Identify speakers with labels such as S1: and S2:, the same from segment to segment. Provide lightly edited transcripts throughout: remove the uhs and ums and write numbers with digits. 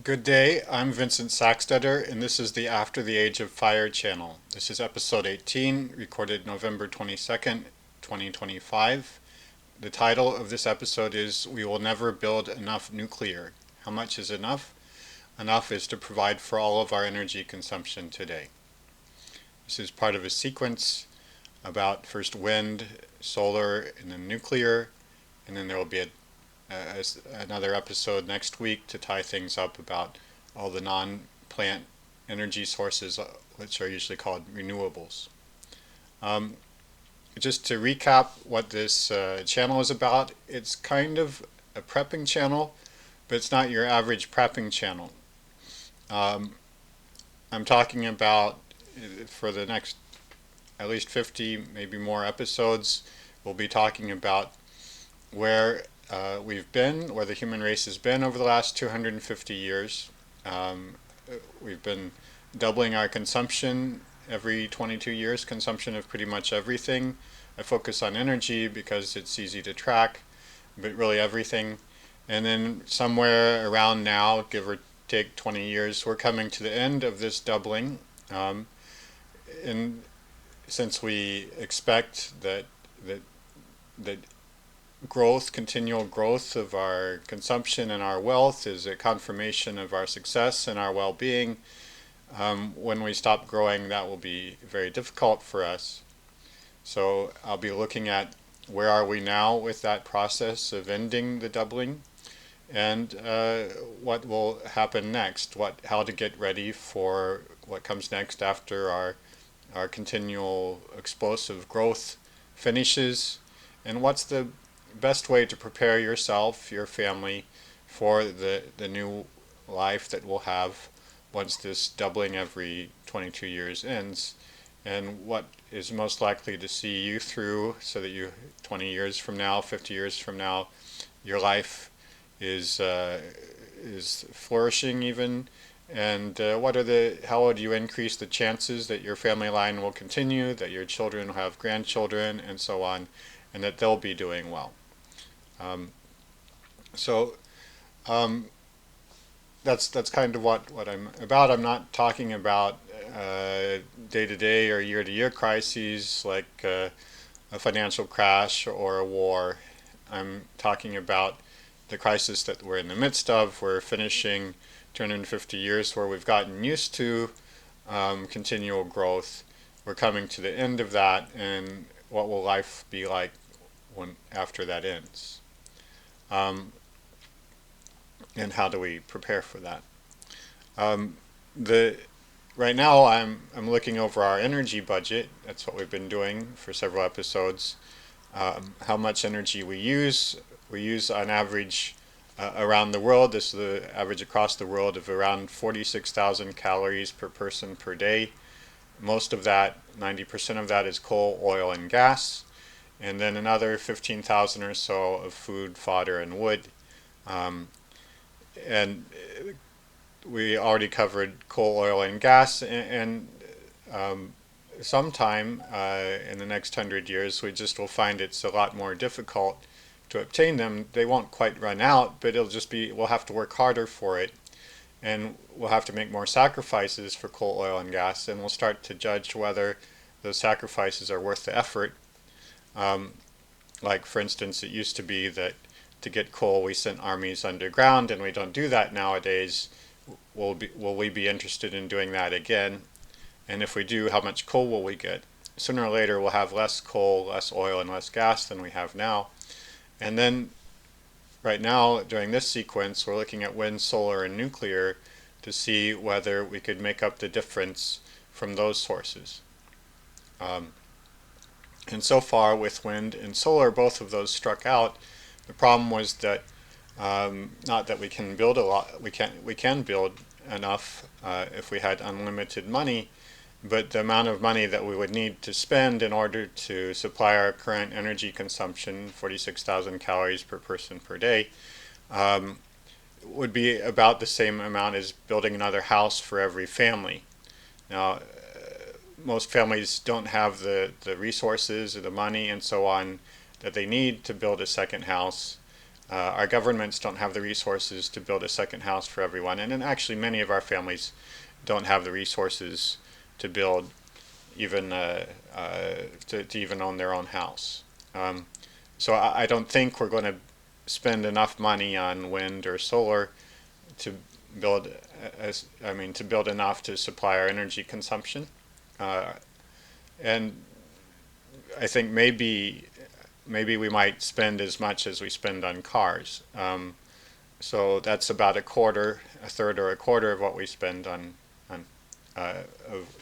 S1: Good day, I'm Vincent Saxtetter, and this is the After the Age of Fire channel. This is episode 18, recorded November 22nd, 2025. The title of this episode is We Will Never Build Enough Nuclear. How much is enough? Enough is to provide for all of our energy consumption today. This is part of a sequence about first wind, solar, and then nuclear, and then there will be another episode next week to tie things up about all the non-plant energy sources, which are usually called renewables. Just to recap what this channel is about, it's kind of a prepping channel, but it's not your average prepping channel. I'm talking about, for the next at least 50, maybe more episodes, we'll be talking about where we've been, where the human race has been over the last 250 years. We've been doubling our consumption every 22 years, consumption of pretty much everything. I focus on energy because it's easy to track, but really everything. And then somewhere around now, give or take 20 years, we're coming to the end of this doubling. And since we expect that growth, continual growth of our consumption and our wealth is a confirmation of our success and our well-being. When we stop growing, that will be very difficult for us. So I'll be looking at where are we now with that process of ending the doubling, and what will happen next, how to get ready for what comes next after our continual explosive growth finishes, and what's the best way to prepare yourself, your family, for the new life that we'll have once this doubling every 22 years ends, and what is most likely to see you through so that 20 years from now, 50 years from now, your life is flourishing even, and how would you increase the chances that your family line will continue, that your children will have grandchildren, and so on, and that they'll be doing well. That's kind of what I'm about. I'm not talking about day-to-day or year-to-year crises like a financial crash or a war. I'm talking about the crisis that we're in the midst of. We're finishing 250 years where we've gotten used to continual growth. We're coming to the end of that, and what will life be like after that ends? And how do we prepare for that? Right now I'm looking over our energy budget. That's what we've been doing for several episodes. How much energy we use. We use on average around the world, this is the average across the world, of around 46,000 calories per person per day. Most of that, 90% of that, is coal, oil, and gas, and then another 15,000 or so of food, fodder, and wood. And we already covered coal, oil, and gas, and sometime in the next 100 years, we just will find it's a lot more difficult to obtain them. They won't quite run out, but we'll have to work harder for it, and we'll have to make more sacrifices for coal, oil, and gas, and we'll start to judge whether those sacrifices are worth the effort. Like, for instance, it used to be that to get coal we sent armies underground, and we don't do that nowadays. Will we be interested in doing that again? And if we do, how much coal will we get? Sooner or later we'll have less coal, less oil, and less gas than we have now. And then right now, during this sequence, we're looking at wind, solar, and nuclear to see whether we could make up the difference from those sources. And so far with wind and solar, both of those struck out. The problem was that not that we can build a lot, we can build enough if we had unlimited money, but the amount of money that we would need to spend in order to supply our current energy consumption, 46,000 calories per person per day, would be about the same amount as building another house for every family. Now, most families don't have the resources or the money and so on that they need to build a second house. Our governments don't have the resources to build a second house for everyone, and actually many of our families don't have the resources to build even to even own their own house. So I don't think we're going to spend enough money on wind or solar to build, to build enough to supply our energy consumption. Uh, and I think maybe we might spend as much as we spend on cars. So that's about a third or a quarter of what we spend on that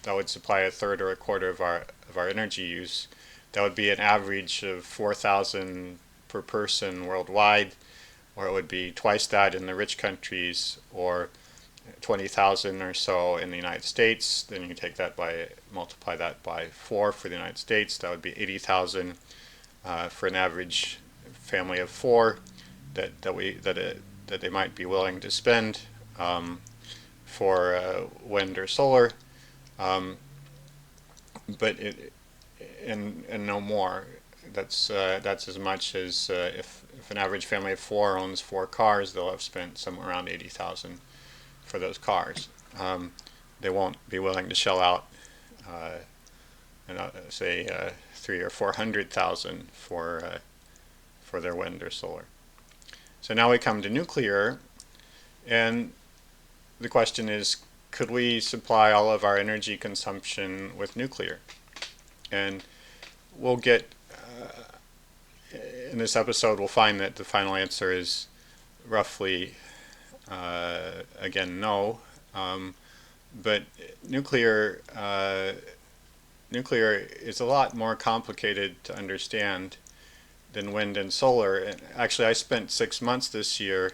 S1: would supply a third or a quarter of our energy use. That would be an average of 4,000 per person worldwide, or it would be twice that in the rich countries, or 20,000 or so in the United States. Then you take that by multiply that by 4 for the United States. That would be 80,000 for an average family of 4 that they might be willing to spend for wind or solar, but and no more. That's as much as if an average family of 4 owns 4 cars, they'll have spent somewhere around 80,000 for those cars. They won't be willing to shell out, say 3 or 400,000 for their wind or solar. So now we come to nuclear, and the question is, could we supply all of our energy consumption with nuclear? And we'll get, in this episode, we'll find that the final answer is roughly, again, no. But nuclear is a lot more complicated to understand than wind and solar. And actually, I spent 6 months this year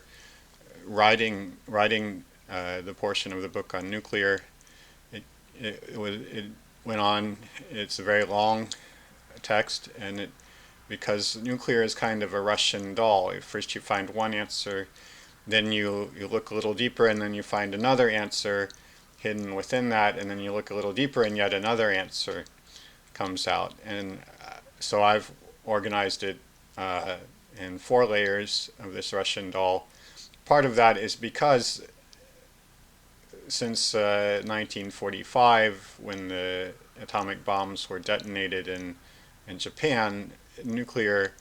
S1: writing the portion of the book on nuclear. It went on. It's a very long text, and because nuclear is kind of a Russian doll. First you find one answer, then you look a little deeper, and then you find another answer hidden within that, and then you look a little deeper, and yet another answer comes out. And so I've organized it in 4 layers of this Russian doll. Part of that is because since 1945, when the atomic bombs were detonated in Japan, nuclear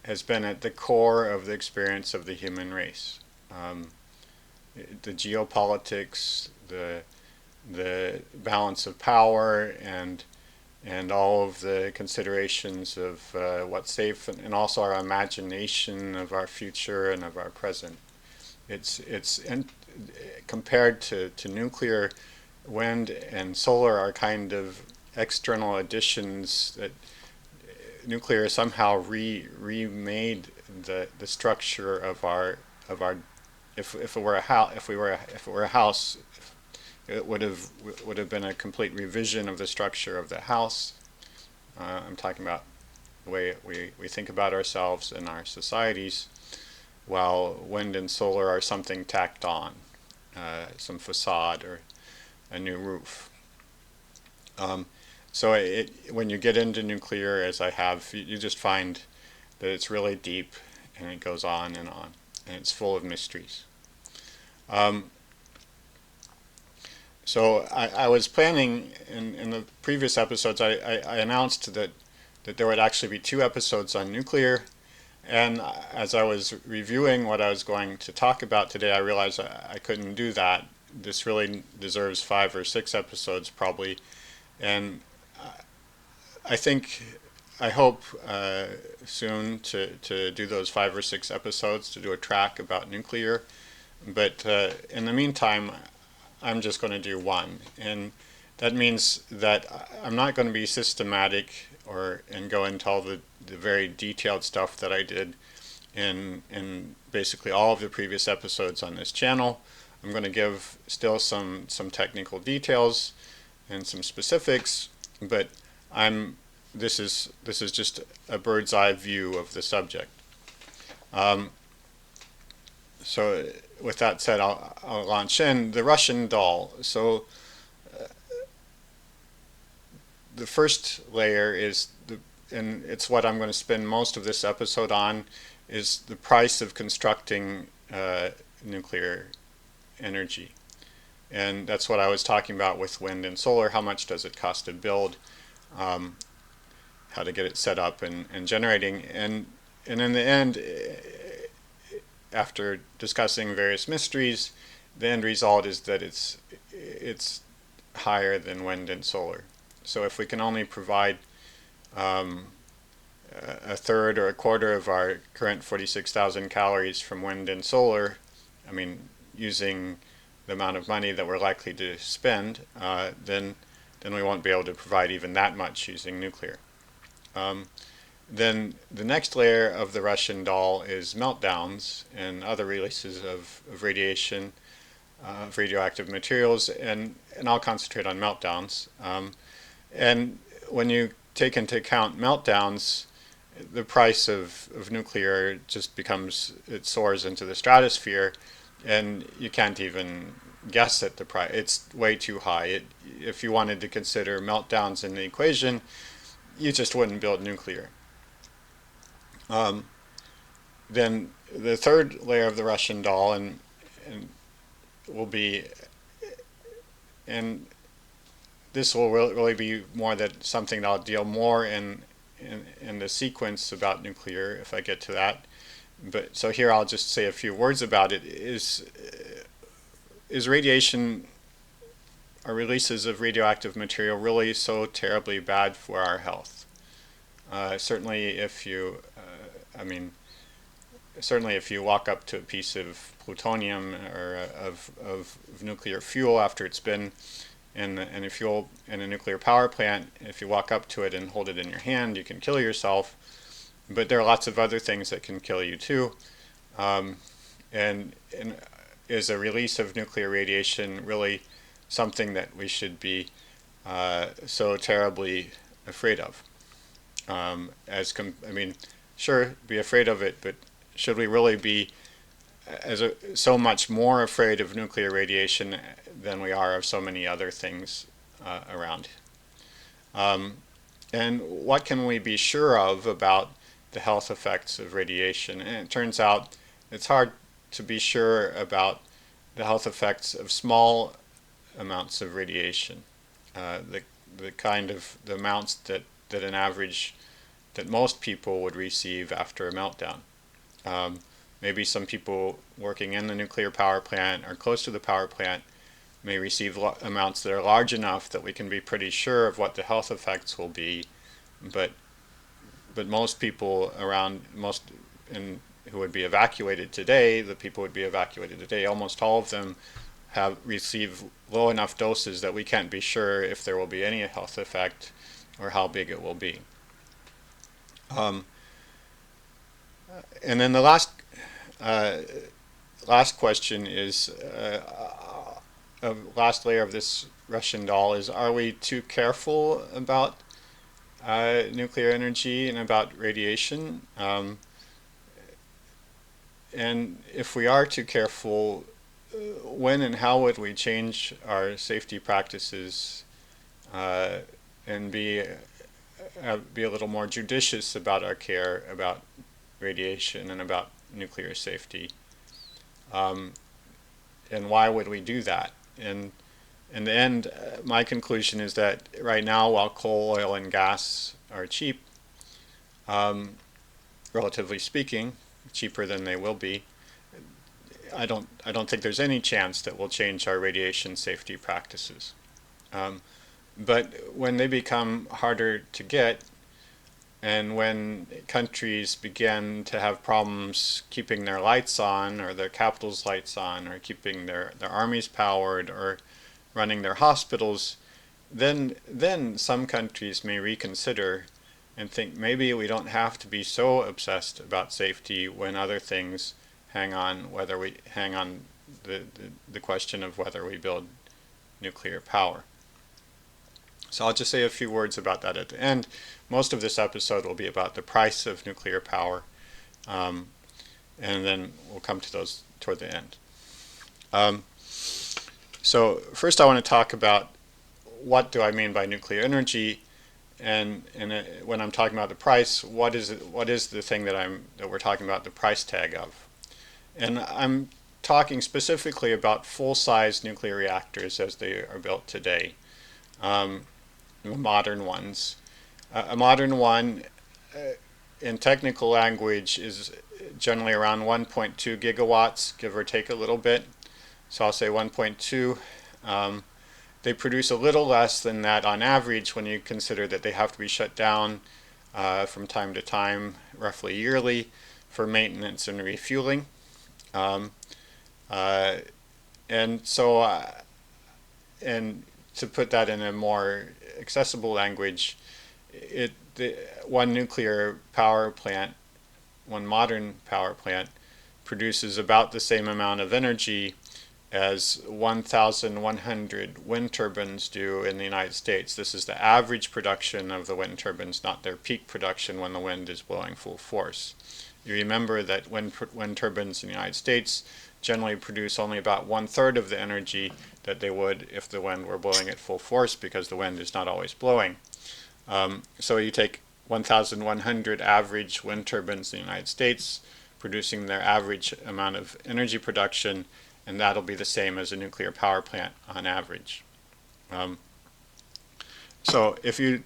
S1: has been at the core of the experience of the human race. The geopolitics, the balance of power, and all of the considerations of what's safe, and also our imagination of our future and of our present. Compared to nuclear, wind and solar are kind of external additions that nuclear somehow remade the structure of our if it were a house, it would have been a complete revision of the structure of the house. I'm talking about the way we think about ourselves and our societies, while wind and solar are something tacked on, some facade or a new roof. So when you get into nuclear, as I have, you just find that it's really deep, and it goes on, and it's full of mysteries. So I was planning, in the previous episodes, I announced that there would actually be 2 episodes on nuclear, and as I was reviewing what I was going to talk about today, I realized I couldn't do that. This really deserves 5 or 6 episodes probably, and I hope soon to do those 5 or 6 episodes, to do a track about nuclear, but in the meantime, I'm just going to do 1, and that means that I'm not going to be systematic and go into all the very detailed stuff that I did in basically all of the previous episodes on this channel. I'm going to give still some technical details and some specifics, but this is just a bird's eye view of the subject. So with that said, I'll launch in the Russian doll. So the first layer is and it's what I'm going to spend most of this episode on, is the price of constructing nuclear energy. And that's what I was talking about with wind and solar. How much does it cost to build? How to get it set up and generating. And in the end, after discussing various mysteries, the end result is that it's higher than wind and solar. So if we can only provide a third or a quarter of our current 46,000 calories from wind and solar, I mean, using the amount of money that we're likely to spend, then we won't be able to provide even that much using nuclear. Then the next layer of the Russian doll is meltdowns and other releases of radiation, of radioactive materials, and I'll concentrate on meltdowns. And when you take into account meltdowns, the price of nuclear just becomes, it soars into the stratosphere, and you can't even guess at the price. It's way too high. If you wanted to consider meltdowns in the equation, you just wouldn't build nuclear. Then the third layer of the Russian doll and will be, and this will really be more that something that I'll deal more in the sequence about nuclear if I get to that. But so here I'll just say a few words about it. Is radiation or releases of radioactive material really so terribly bad for our health? Certainly if you, certainly if you walk up to a piece of plutonium or of nuclear fuel after it's been in a fuel in a nuclear power plant, if you walk up to it and hold it in your hand, you can kill yourself. But there are lots of other things that can kill you too. And is a release of nuclear radiation really something that we should be so terribly afraid of? Sure, be afraid of it, but should we really be so much more afraid of nuclear radiation than we are of so many other things around? And what can we be sure of about the health effects of radiation? And it turns out it's hard to be sure about the health effects of small amounts of radiation, the kind of the amounts that an average that most people would receive after a meltdown. Maybe some people working in the nuclear power plant or close to the power plant may receive amounts that are large enough that we can be pretty sure of what the health effects will be, but most people around, who would be evacuated today, the people who would be evacuated today, almost all of them have received low enough doses that we can't be sure if there will be any health effect or how big it will be. And then the last question is, last layer of this Russian doll is, are we too careful about nuclear energy and about radiation? And if we are too careful, when and how would we change our safety practices and be a little more judicious about our care about radiation and about nuclear safety? And why would we do that? And in the end, my conclusion is that right now, while coal, oil, and gas are cheap, relatively speaking, cheaper than they will be, I don't think there's any chance that we'll change our radiation safety practices. But when they become harder to get, and when countries begin to have problems keeping their lights on, or their capitals' lights on, or keeping their armies powered, or running their hospitals, then some countries may reconsider and think maybe we don't have to be so obsessed about safety when other things hang on the question of whether we build nuclear power. So I'll just say a few words about that at the end. Most of this episode will be about the price of nuclear power, and then we'll come to those toward the end. So first I want to talk about what do I mean by nuclear energy, when I'm talking about the price, what is it, what is the thing that we're talking about the price tag of? And I'm talking specifically about full-size nuclear reactors as they are built today, modern ones. A modern one, in technical language, is generally around 1.2 gigawatts, give or take a little bit. So I'll say 1.2. They produce a little less than that on average when you consider that they have to be shut down from time to time, roughly yearly, for maintenance and refueling. And so, and to put that in a more accessible language, one nuclear power plant, one modern power plant, produces about the same amount of energy as 1,100 wind turbines do in the United States. This is the average production of the wind turbines, not their peak production when the wind is blowing full force. You remember that wind turbines in the United States generally produce only about 1/3 of the energy that they would if the wind were blowing at full force, because the wind is not always blowing. So you take 1,100 average wind turbines in the United States, producing their average amount of energy production, and that'll be the same as a nuclear power plant on average. So if you,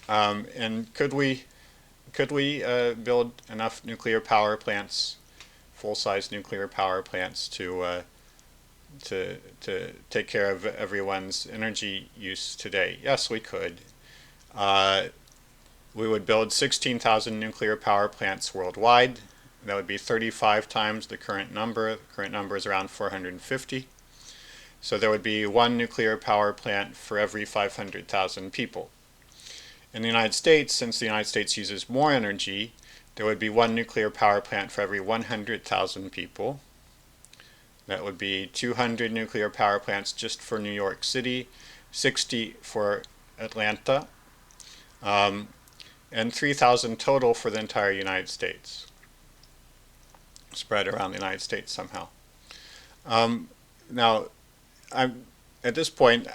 S1: and could we build enough nuclear power plants, full-size nuclear power plants, to take care of everyone's energy use today? Yes, we could. We would build 16,000 nuclear power plants worldwide. That would be 35 times the current number. The current number is around 450. So there would be one nuclear power plant for every 500,000 people. In the United States, since the United States uses more energy, there would be one nuclear power plant for every 100,000 people. That would be 200 nuclear power plants just for New York City, 60 for Atlanta, and 3,000 total for the entire United States, spread around the United States somehow. Now, at this point,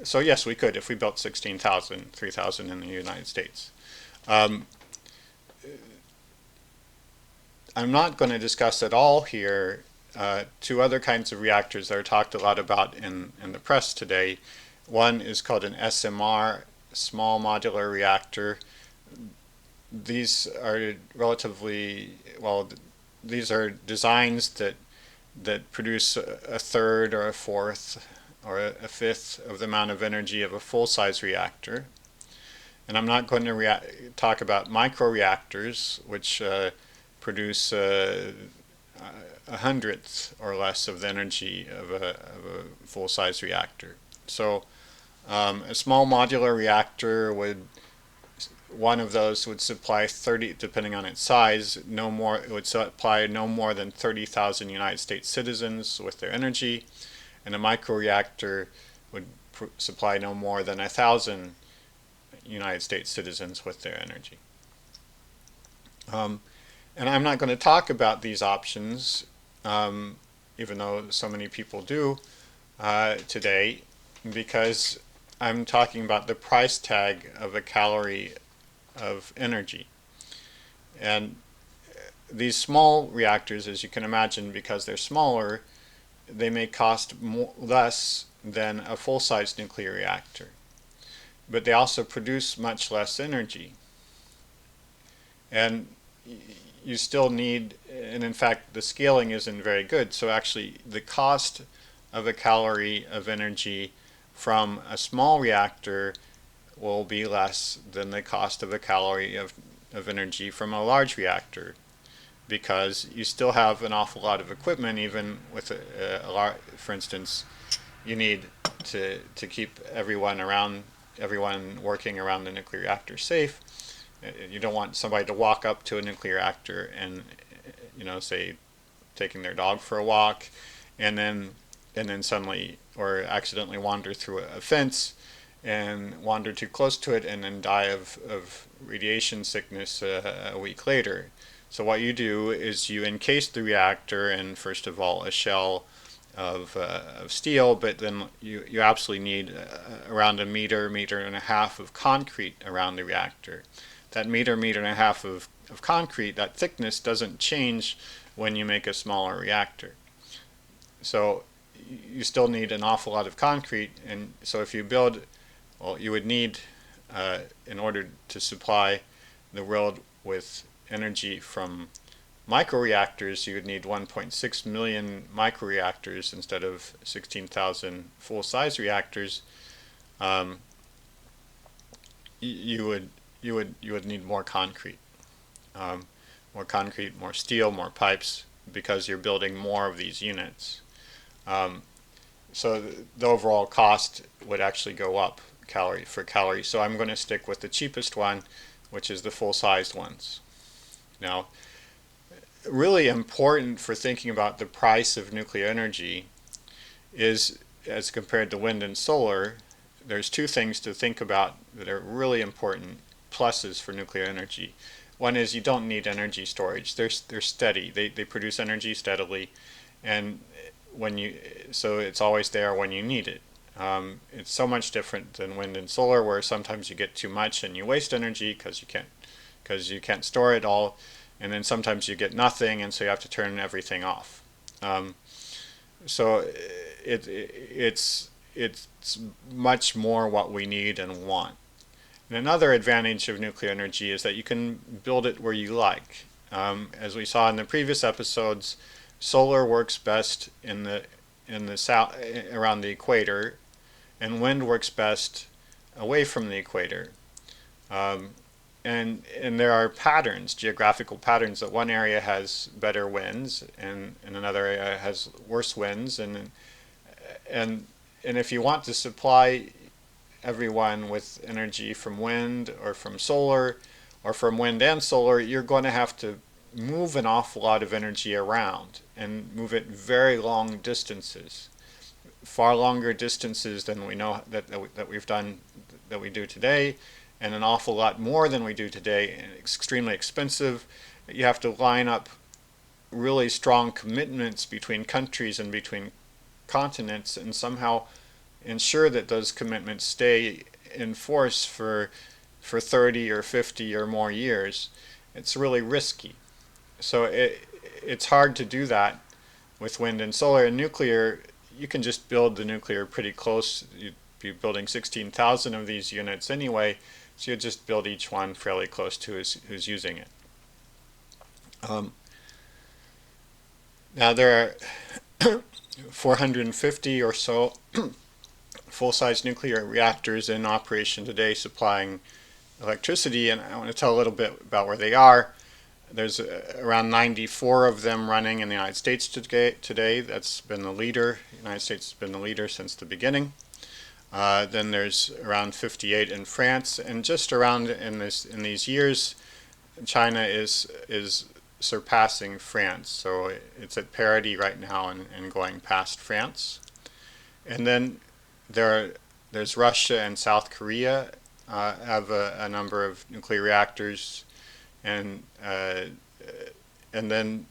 S1: so yes, we could if we built 16,000, 3,000 in the United States. I'm not going to discuss at all here two other kinds of reactors that are talked a lot about in the press today. One is called an SMR, small modular reactor. These are relatively, well, these are designs that produce a third or a fourth or a fifth of the amount of energy of a full-size reactor. And I'm not going to talk about microreactors, which produce a hundredth or less of the energy of a full-size reactor. So a small modular reactor one of those would supply 30, depending on its size, it would supply no more than 30,000 United States citizens with their energy, and a microreactor would supply no more than 1,000 United States citizens with their energy. And I'm not going to talk about these options, even though so many people do today, because I'm talking about the price tag of a calorie of energy. And these small reactors, as you can imagine, because they're smaller, they may cost less than a full-size nuclear reactor. But they also produce much less energy. And you still need, and in fact the scaling isn't very good, so actually the cost of a calorie of energy from a small reactor will be less than the cost of a calorie of energy from a large reactor, because you still have an awful lot of equipment, even with for instance, you need to keep everyone working around the nuclear reactor safe. You don't want somebody to walk up to a nuclear reactor and, say, taking their dog for a walk, and then suddenly, or accidentally wander through a fence and wander too close to it and then die of radiation sickness a week later. So what you do is you encase the reactor in, first of all, a shell of steel, but then you absolutely need around a meter, meter and a half of concrete around the reactor. That meter, meter and a half of concrete, that thickness doesn't change when you make a smaller reactor. So you still need an awful lot of concrete, and so if you build, well, you would need, in order to supply the world with energy from microreactors, you would need 1.6 million microreactors instead of 16,000 full-size reactors. Um, you would need more concrete, more steel, more pipes, because you're building more of these units. So the overall cost would actually go up calorie for calorie. So I'm going to stick with the cheapest one, which is the full-sized ones. Now, really important for thinking about the price of nuclear energy is, as compared to wind and solar, there's two things to think about that are really important pluses for nuclear energy. One is you don't need energy storage. They're steady. They produce energy steadily, and so it's always there when you need it. It's so much different than wind and solar, where sometimes you get too much and you waste energy because you can't store it all, and then sometimes you get nothing, and so you have to turn everything off. So it's much more what we need and want. And another advantage of nuclear energy is that you can build it where you like. As we saw in the previous episodes, solar works best in the south, around the equator, and wind works best away from the equator. And there are patterns, geographical patterns, that one area has better winds and another area has worse winds, and if you want to supply everyone with energy from wind or from solar or from wind and solar, you're going to have to move an awful lot of energy around and move it very long distances, far longer distances than we know that we've done, that we do today, and an awful lot more than we do today, and extremely expensive. You have to line up really strong commitments between countries and between continents and somehow ensure that those commitments stay in force for 30 or 50 or more years. It's really risky. So it's hard to do that with wind and solar. And nuclear, you can just build the nuclear pretty close. You'd be building 16,000 of these units anyway, so you just build each one fairly close to who's using it. Now there are 450 or so full-size nuclear reactors in operation today supplying electricity, and I want to tell a little bit about where they are. There's around 94 of them running in the United States today. That's been the leader. The United States has been the leader since the beginning. Then there's around 58 in France, and just around in these years, China is surpassing France. So it's at parity right now and going past France. And then there's Russia and South Korea have a number of nuclear reactors, and then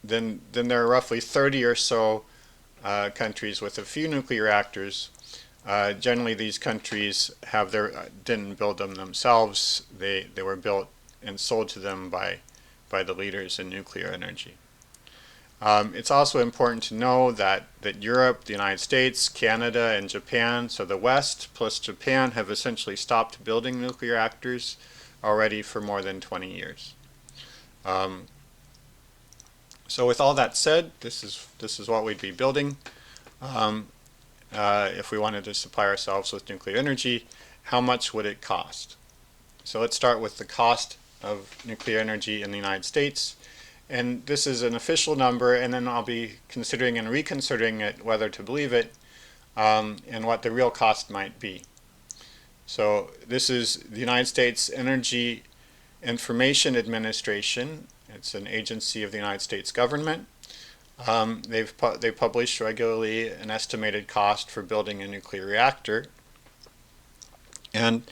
S1: there are roughly 30 or so countries with a few nuclear reactors. Generally, these countries didn't build them themselves. They were built and sold to them by the leaders in nuclear energy. It's also important to know that Europe, the United States, Canada, and Japan, so the West plus Japan, have essentially stopped building nuclear reactors already for more than 20 years. So with all that said, this is what we'd be building if we wanted to supply ourselves with nuclear energy. How much would it cost? So let's start with the cost of nuclear energy in the United States. And this is an official number, and then I'll be considering and reconsidering it, whether to believe it, and what the real cost might be. So this is the United States Energy Information Administration. It's an agency of the United States government. They publish regularly an estimated cost for building a nuclear reactor, and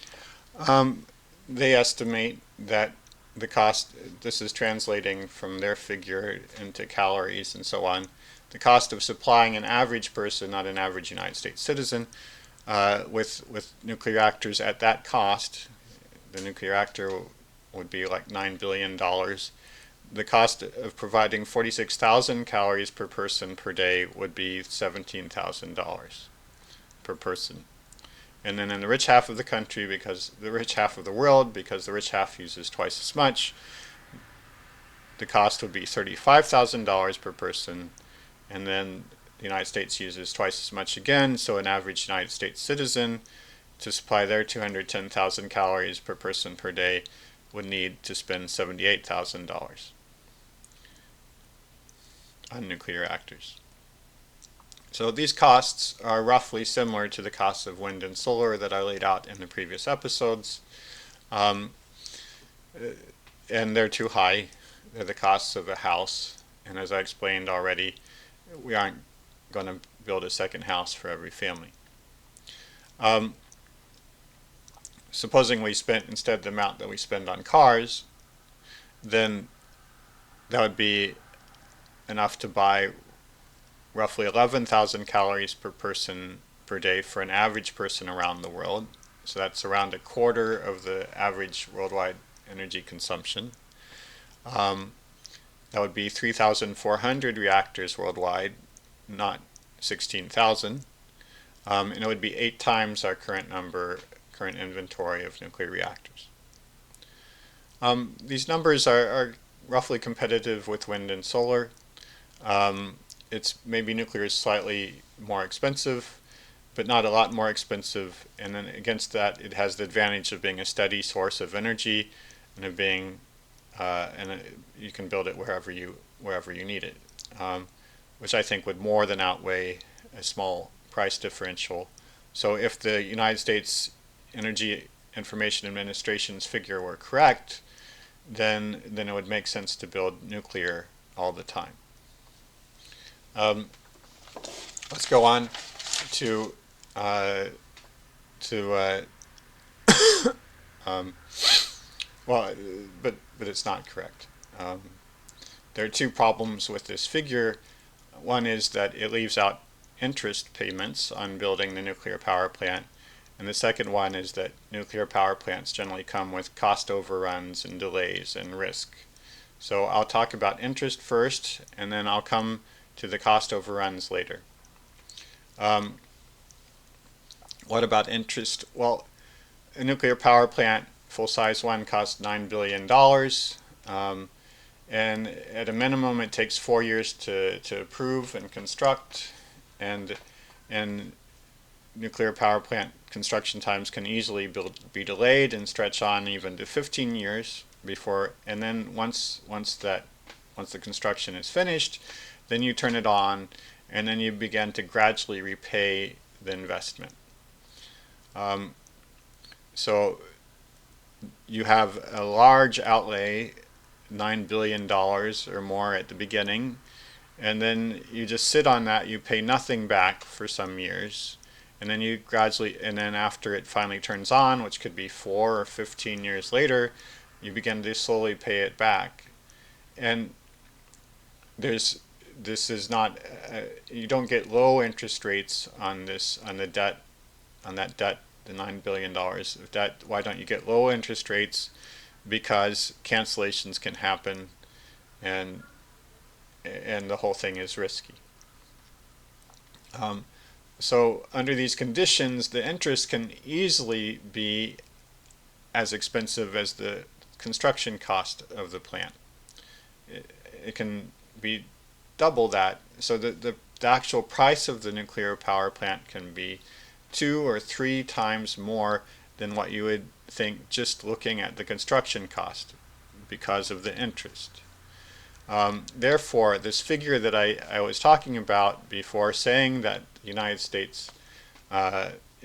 S1: they estimate that the cost, this is translating from their figure into calories and so on, the cost of supplying an average person, not an average United States citizen, with nuclear reactors at that cost. The nuclear reactor would be like $9 billion. The cost of providing 46,000 calories per person per day would be $17,000 per person. And then in the rich half of the country, because the rich half of the world, because the rich half uses twice as much, the cost would be $35,000 per person. And then the United States uses twice as much again, so an average United States citizen, to supply their 210,000 calories per person per day, would need to spend $78,000 on nuclear reactors. So these costs are roughly similar to the costs of wind and solar that I laid out in the previous episodes. And they're too high. They're the costs of a house. And as I explained already, we aren't going to build a second house for every family. Supposing we spent instead the amount that we spend on cars, then that would be enough to buy roughly 11,000 calories per person per day for an average person around the world. So that's around a quarter of the average worldwide energy consumption. That would be 3,400 reactors worldwide, not 16,000. And it would be 8 times our current inventory of nuclear reactors. These numbers are roughly competitive with wind and solar. It's maybe nuclear is slightly more expensive, but not a lot more expensive. And then against that, it has the advantage of being a steady source of energy, and of being, you can build it wherever you need it, which I think would more than outweigh a small price differential. So if the United States Energy Information Administration's figure were correct, then it would make sense to build nuclear all the time. Let's go on to well, but it's not correct. There are two problems with this figure. One is that it leaves out interest payments on building the nuclear power plant, and the second one is that nuclear power plants generally come with cost overruns and delays and risk. So I'll talk about interest first, and then I'll come to the cost overruns later. What about interest? Well, a nuclear power plant, full-size one, costs $9 billion. And at a minimum, it takes 4 years to approve and construct. And nuclear power plant construction times can easily be delayed and stretch on even to 15 years before. And then once the construction is finished, then you turn it on, and then you begin to gradually repay the investment. So you have a large outlay, $9 billion or more at the beginning, and then you just sit on that. You pay nothing back for some years, and then you gradually, and then after it finally turns on, which could be 4 or 15 years later, you begin to slowly pay it back. And this is not, you don't get low interest rates on that debt, the $9 billion of debt. Why don't you get low interest rates? Because cancellations can happen, and the whole thing is risky. So under these conditions, the interest can easily be as expensive as the construction cost of the plant. It can be double that. So the actual price of the nuclear power plant can be 2 or 3 times more than what you would think just looking at the construction cost because of the interest. Therefore, this figure that I was talking about before, saying that in the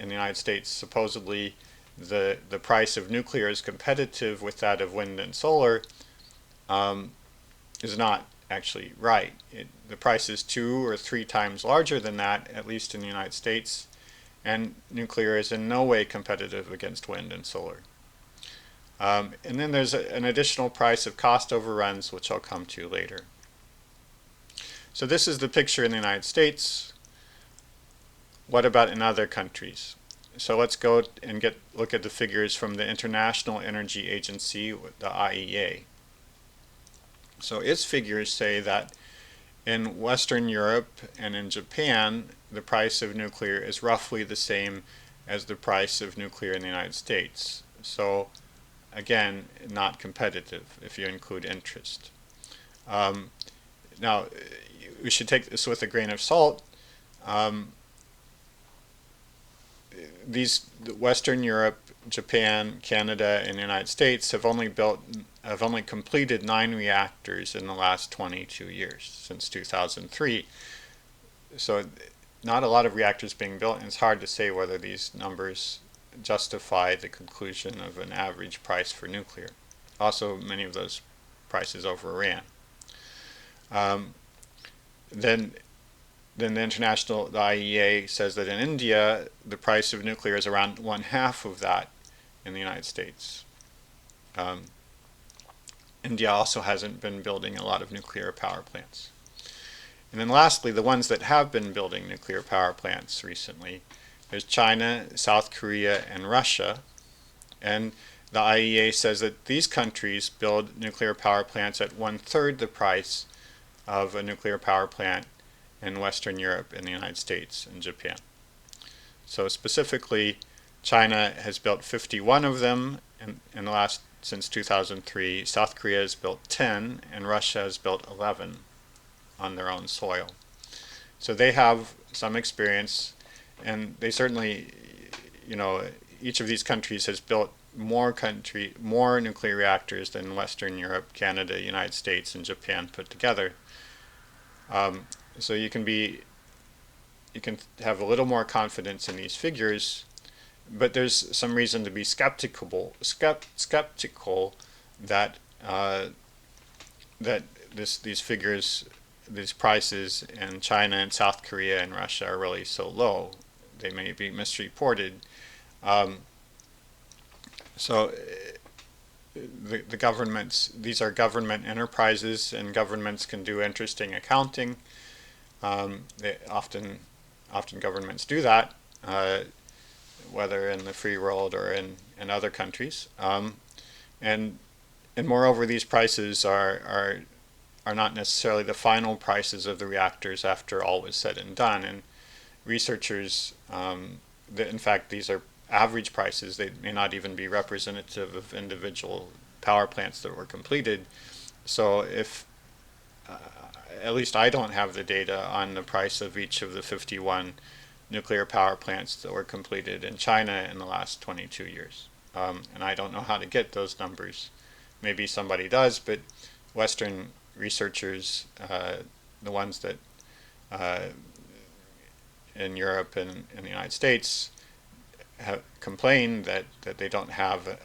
S1: United States, supposedly the price of nuclear is competitive with that of wind and solar, is not actually right. The price is 2 or 3 times larger than that, at least in the United States, and nuclear is in no way competitive against wind and solar. And then there's an additional price of cost overruns, which I'll come to later. So this is the picture in the United States. What about in other countries? So let's go and look at the figures from the International Energy Agency, the IEA. So its figures say that in Western Europe and in Japan, the price of nuclear is roughly the same as the price of nuclear in the United States. So again, not competitive if you include interest. Now, we should take this with a grain of salt. Western Europe, Japan, Canada, and the United States have only completed 9 reactors in the last 22 years, since 2003. So not a lot of reactors being built, and it's hard to say whether these numbers justify the conclusion of an average price for nuclear. Also, many of those prices overran. Then the IEA says that in India, the price of nuclear is around 1/2 of that in the United States. India also hasn't been building a lot of nuclear power plants. And then lastly, the ones that have been building nuclear power plants recently, there's China, South Korea, and Russia. And the IEA says that these countries build nuclear power plants at 1/3 the price of a nuclear power plant in Western Europe and the United States and Japan. So specifically, China has built 51 of them in the last since 2003. South Korea has built 10, and Russia has built 11 on their own soil. So they have some experience, and they certainly, each of these countries has built more nuclear reactors than Western Europe, Canada, United States, and Japan put together. So you can have a little more confidence in these figures, but there's some reason to be skeptical that these figures, these prices in China and South Korea and Russia are really so low. They may be misreported. So the governments, these are government enterprises, and governments can do interesting accounting. Often governments do that, whether in the free world or in other countries. And moreover, these prices are not necessarily the final prices of the reactors after all is said and done. And researchers, in fact, these are average prices. They may not even be representative of individual power plants that were completed. So if at least I don't have the data on the price of each of the 51 nuclear power plants that were completed in China in the last 22 years. And I don't know how to get those numbers. Maybe somebody does, but Western researchers, the ones that in Europe and in the United States, have complained that they don't have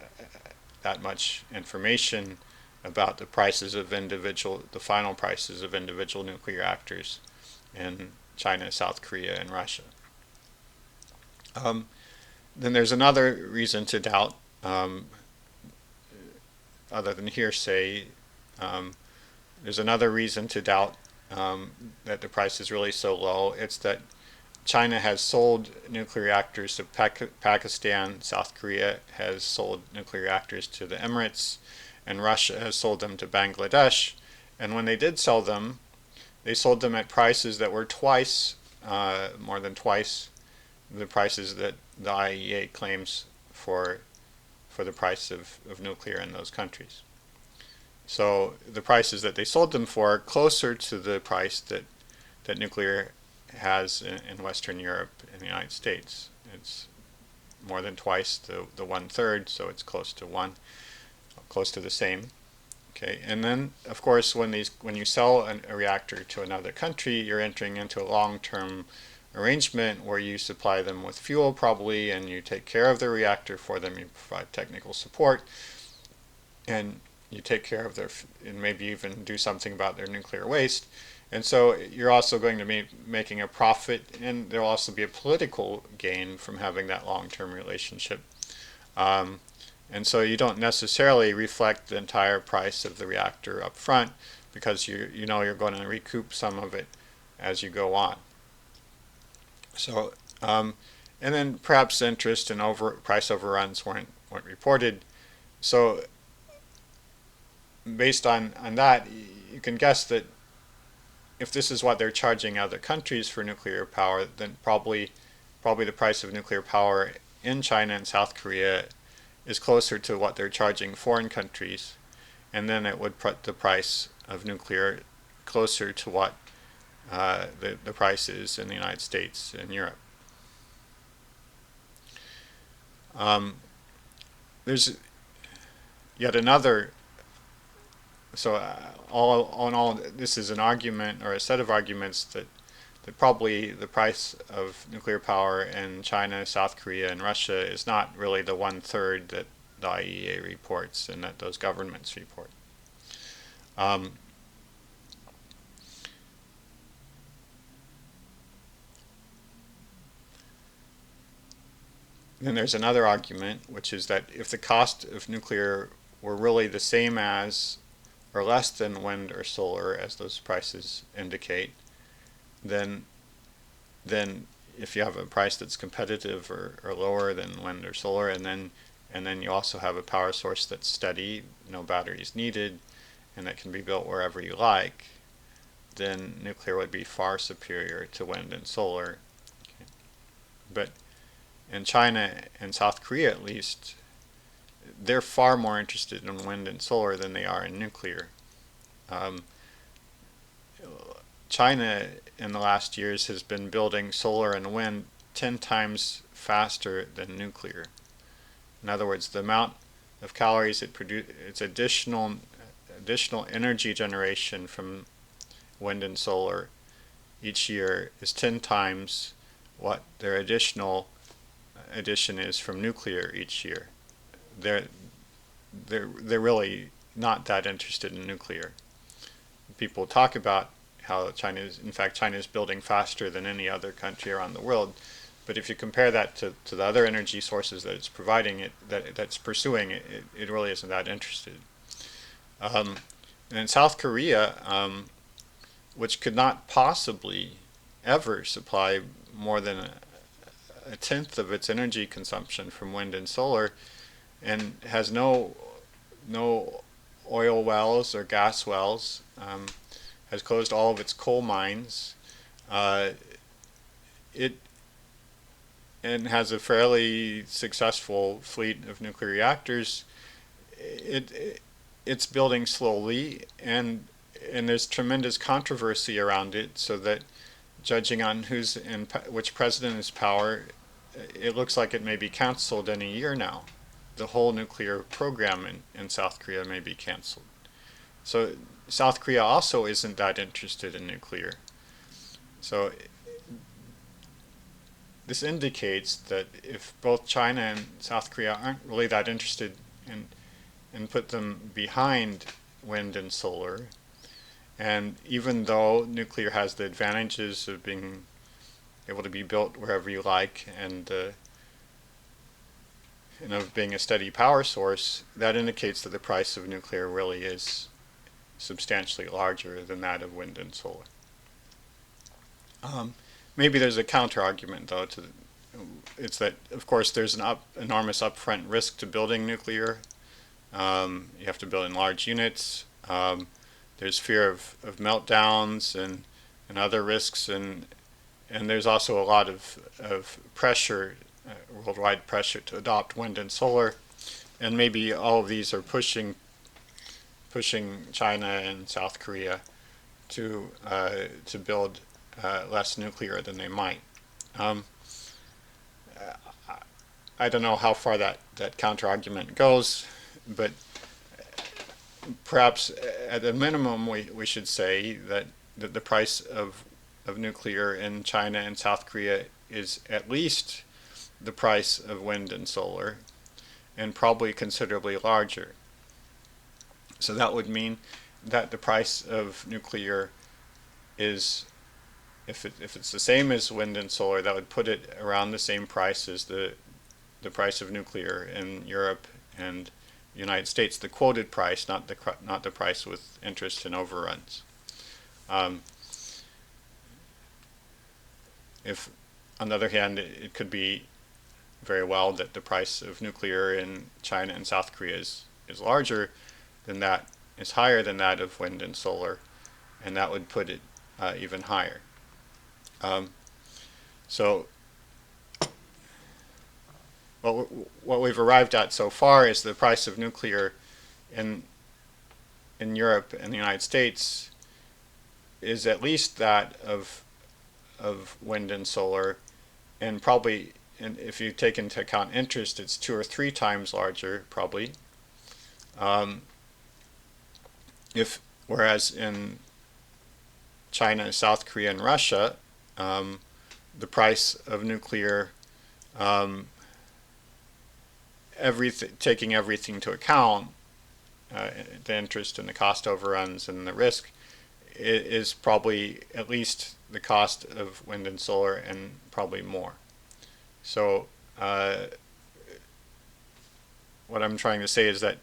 S1: that much information about the prices of the final prices of individual nuclear reactors in China, South Korea, and Russia. Then there's another reason to doubt, other than hearsay. There's another reason to doubt that the price is really so low. It's that China has sold nuclear reactors to Pakistan, South Korea has sold nuclear reactors to the Emirates, and Russia has sold them to Bangladesh. And when they did sell them, they sold them at prices that were more than twice the prices that the IEA claims for the price of nuclear in those countries. So the prices that they sold them for are closer to the price that nuclear has in Western Europe and the United States. It's more than twice the 1/3, so it's close to the same. Okay, and then of course when you sell a reactor to another country, you're entering into a long-term arrangement where you supply them with fuel probably, and you take care of the reactor for them, you provide technical support, and you take care of and maybe even do something about their nuclear waste. And so you're also going to be making a profit, and there'll also be a political gain from having that long-term relationship. And so you don't necessarily reflect the entire price of the reactor up front, because you know you're going to recoup some of it as you go on. So, and then perhaps interest and price overruns weren't reported. So, based on that, you can guess that if this is what they're charging other countries for nuclear power, then probably the price of nuclear power in China and South Korea is closer to what they're charging foreign countries, and then it would put the price of nuclear closer to what the price is in the United States and Europe. There's yet another. So all in all, this is an argument or a set of arguments that probably the price of nuclear power in China, South Korea, and Russia is not really the 1/3 that the IEA reports and that those governments report. Then there's another argument, which is that if the cost of nuclear were really the same as or less than wind or solar, as those prices indicate, then if you have a price that's competitive or lower than wind or solar, and then you also have a power source that's steady, no batteries needed, and that can be built wherever you like, then nuclear would be far superior to wind and solar. Okay. But in China and South Korea, at least, they're far more interested in wind and solar than they are in nuclear. China in the last years has been building solar and wind 10 times faster than nuclear. In other words, the amount of calories it produces, its additional energy generation from wind and solar each year is 10 times what their addition is from nuclear each year. They're really not that interested in nuclear. People talk about how China is building faster than any other country around the world, but if you compare that to the other energy sources that it's providing, that's pursuing, it really isn't that interested. And in South Korea, which could not possibly ever supply more than a tenth of its energy consumption from wind and solar, and has no oil wells or gas wells, has closed all of its coal mines, and has a fairly successful fleet of nuclear reactors. It's building slowly, and there's tremendous controversy around it, so that judging on which president is power, it looks like it may be canceled in a year now. The whole nuclear program in South Korea may be canceled. So South Korea also isn't that interested in nuclear. So this indicates that if both China and South Korea aren't really that interested and put them behind wind and solar, and even though nuclear has the advantages of being able to be built wherever you like and of being a steady power source, that indicates that the price of nuclear really is substantially larger than that of wind and solar. Maybe there's a counter-argument, though. It's that, of course, there's an enormous upfront risk to building nuclear. You have to build in large units. There's fear of meltdowns and other risks, and there's also a lot of pressure, worldwide pressure to adopt wind and solar, and maybe all of these are pushing China and South Korea to build less nuclear than they might. I don't know how far that counter-argument goes, but perhaps at a minimum we should say that the price of nuclear in China and South Korea is at least the price of wind and solar, and probably considerably larger. So that would mean that the price of nuclear is, if it's the same as wind and solar, that would put it around the same price as the price of nuclear in Europe and the United States, the quoted price, not the price with interest and overruns. If, on the other hand, it could be very well that the price of nuclear in China and South Korea is larger than that, is higher than that of wind and solar, and that would put it even higher. Um, so what we've arrived at so far is the price of nuclear in Europe and the United States is at least that of wind and solar, and probably, and if you take into account interest, it's 2 or 3 times larger, probably. Um, if whereas in China, South Korea, and Russia, the price of nuclear, um, taking everything into account, the interest and the cost overruns and the risk, is probably at least the cost of wind and solar, and probably more. So what I'm trying to say is that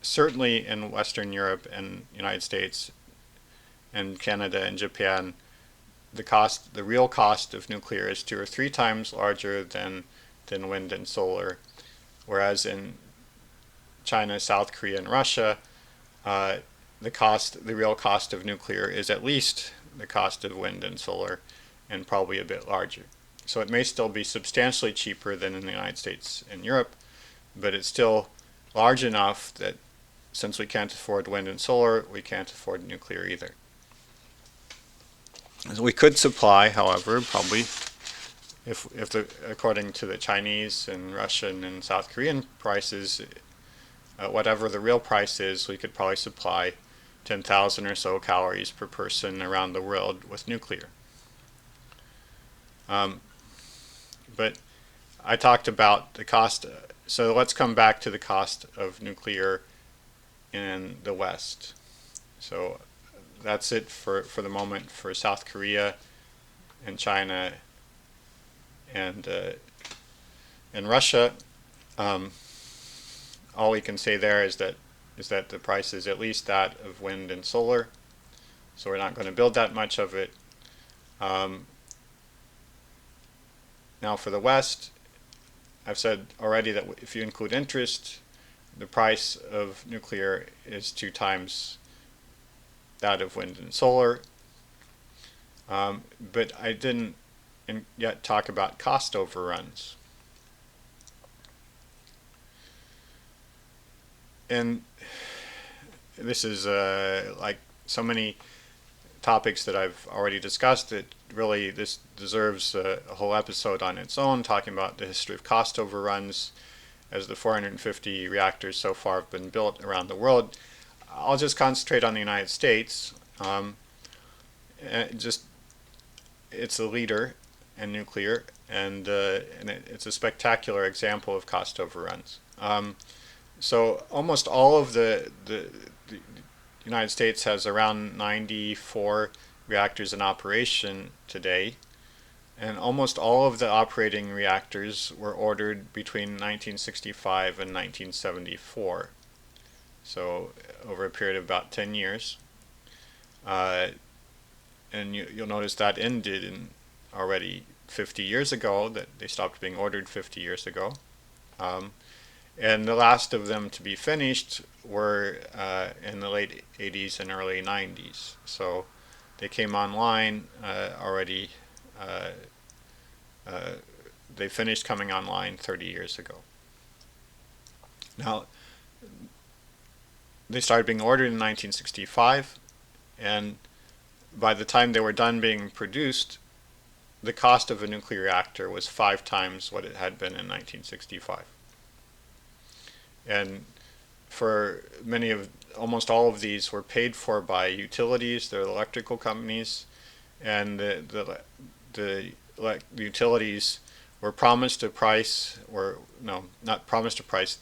S1: certainly in Western Europe and United States and Canada and Japan, the real cost of nuclear is 2 or 3 times larger than wind and solar, whereas in China, South Korea, and Russia, the real cost of nuclear is at least the cost of wind and solar, and probably a bit larger. So it may still be substantially cheaper than in the United States and Europe, but it's still large enough that since we can't afford wind and solar, we can't afford nuclear either. We could supply, however, probably, according to the Chinese and Russian and South Korean prices, whatever the real price is, we could probably supply 10,000 or so calories per person around the world with nuclear. But I talked about the cost, so let's come back to the cost of nuclear in the West. So that's it for the moment for South Korea and China and Russia. All we can say there is that the price is at least that of wind and solar, so we're not going to build that much of it. Now for the West, I've said already that if you include interest, the price of nuclear is 2 times that of wind and solar. But I didn't yet talk about cost overruns. And this is like so many topics that I've already discussed, that really this deserves a whole episode on its own, talking about the history of cost overruns as the 450 reactors so far have been built around the world. I'll just concentrate on the United States. It's a leader in nuclear, and it's a spectacular example of cost overruns. So almost all of the United States has around 94 reactors in operation today, and almost all of the operating reactors were ordered between 1965 and 1974. So over a period of about 10 years. And you'll notice that ended in already 50 years ago, that they stopped being ordered 50 years ago. And the last of them to be finished were in the late 80s and early 90s. So they came online already, they finished coming online 30 years ago. Now, they started being ordered in 1965, and by the time they were done being produced, the cost of a nuclear reactor was 5 times what it had been in 1965. And for almost all of these were paid for by utilities, the electrical companies, and the utilities were promised a price, or no, not promised a price,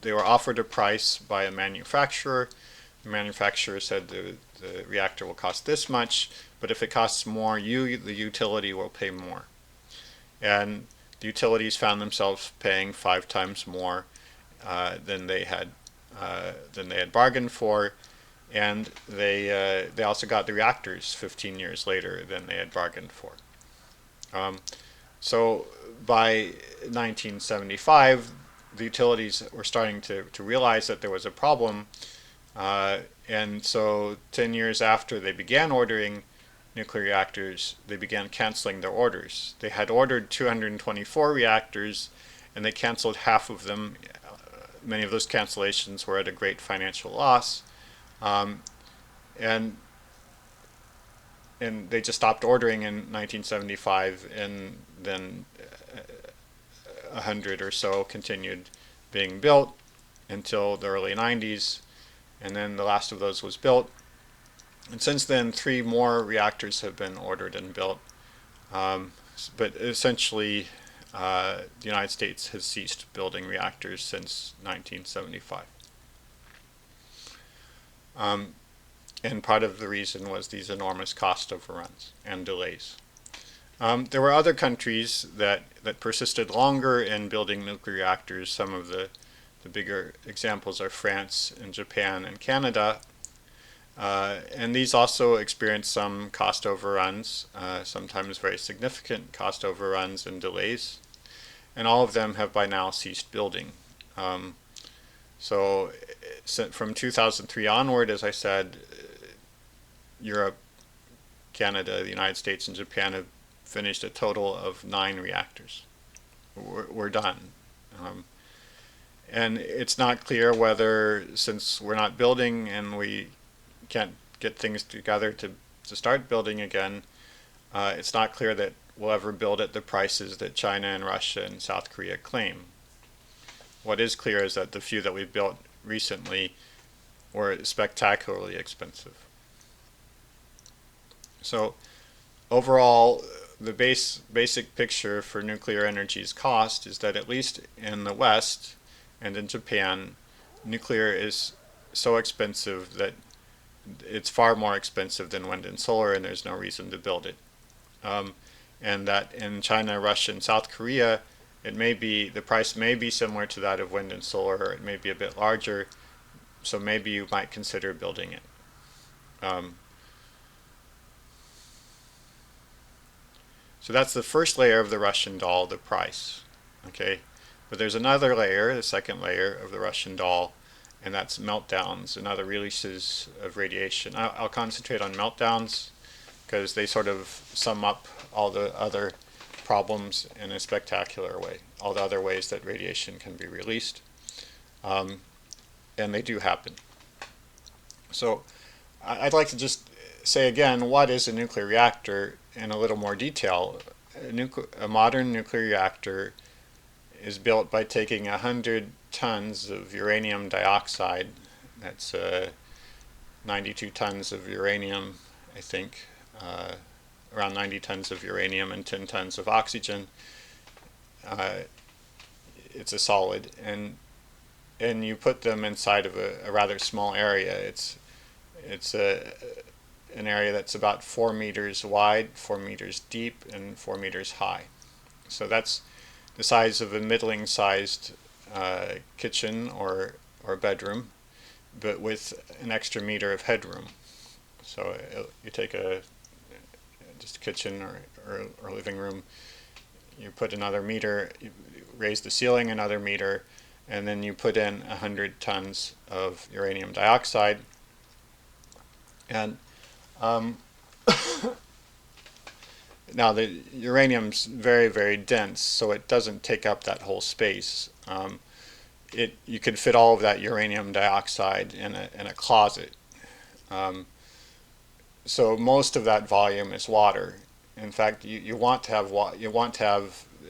S1: they were offered a price by a manufacturer. The manufacturer said the reactor will cost this much, but if it costs more, the utility, will pay more. And the utilities found themselves paying 5 times more than they had bargained for, and they also got the reactors 15 years later than they had bargained for. So by 1975, the utilities were starting to realize that there was a problem, and so 10 years after they began ordering nuclear reactors, they began canceling their orders. They had ordered 224 reactors, and they canceled half of them. Many of those cancellations were at a great financial loss, um, and and they just stopped ordering in 1975, and then 100 or so continued being built until the early 90s, and then the last of those was built. And since then, 3 more reactors have been ordered and built. But essentially, the United States has ceased building reactors since 1975. And part of the reason was these enormous cost overruns and delays. There were other countries that persisted longer in building nuclear reactors. Some of the bigger examples are France and Japan and Canada. And these also experienced some cost overruns, sometimes very significant cost overruns and delays. And all of them have by now ceased building. So from 2003 onward, as I said, Europe, Canada, the United States, and Japan have finished a total of 9 reactors. We're done. And it's not clear whether, since we're not building and we can't get things together to start building again, it's not clear that we'll ever build at the prices that China and Russia and South Korea claim. What is clear is that the few that we've built recently were spectacularly expensive. So overall, the basic picture for nuclear energy's cost is that, at least in the West and in Japan, nuclear is so expensive that it's far more expensive than wind and solar, and there's no reason to build it. And that in China, Russia, and South Korea, the price may be similar to that of wind and solar, or it may be a bit larger, so maybe you might consider building it. So that's the first layer of the Russian doll, the price. Okay, but there's another layer, the second layer of the Russian doll, and that's meltdowns and other releases of radiation. I'll concentrate on meltdowns because they sort of sum up all the other problems in a spectacular way, all the other ways that radiation can be released. And they do happen. So I'd like to just say again, what is a nuclear reactor in a little more detail. A modern nuclear reactor is built by taking 100 tons of uranium dioxide, that's 92 tons of uranium, I think, around 90 tons of uranium and 10 tons of oxygen. It's a solid, and you put them inside of a rather small area. It's an area that's about 4 meters wide, 4 meters deep, and 4 meters high. So that's the size of a middling-sized kitchen or bedroom, but with an extra meter of headroom. So you take just a kitchen or living room, you put another meter, you raise the ceiling another meter, and then you put in 100 tons of uranium dioxide. And now the uranium's very, very dense, so it doesn't take up that whole space. You could fit all of that uranium dioxide in a closet. So most of that volume is water. In fact, you want to have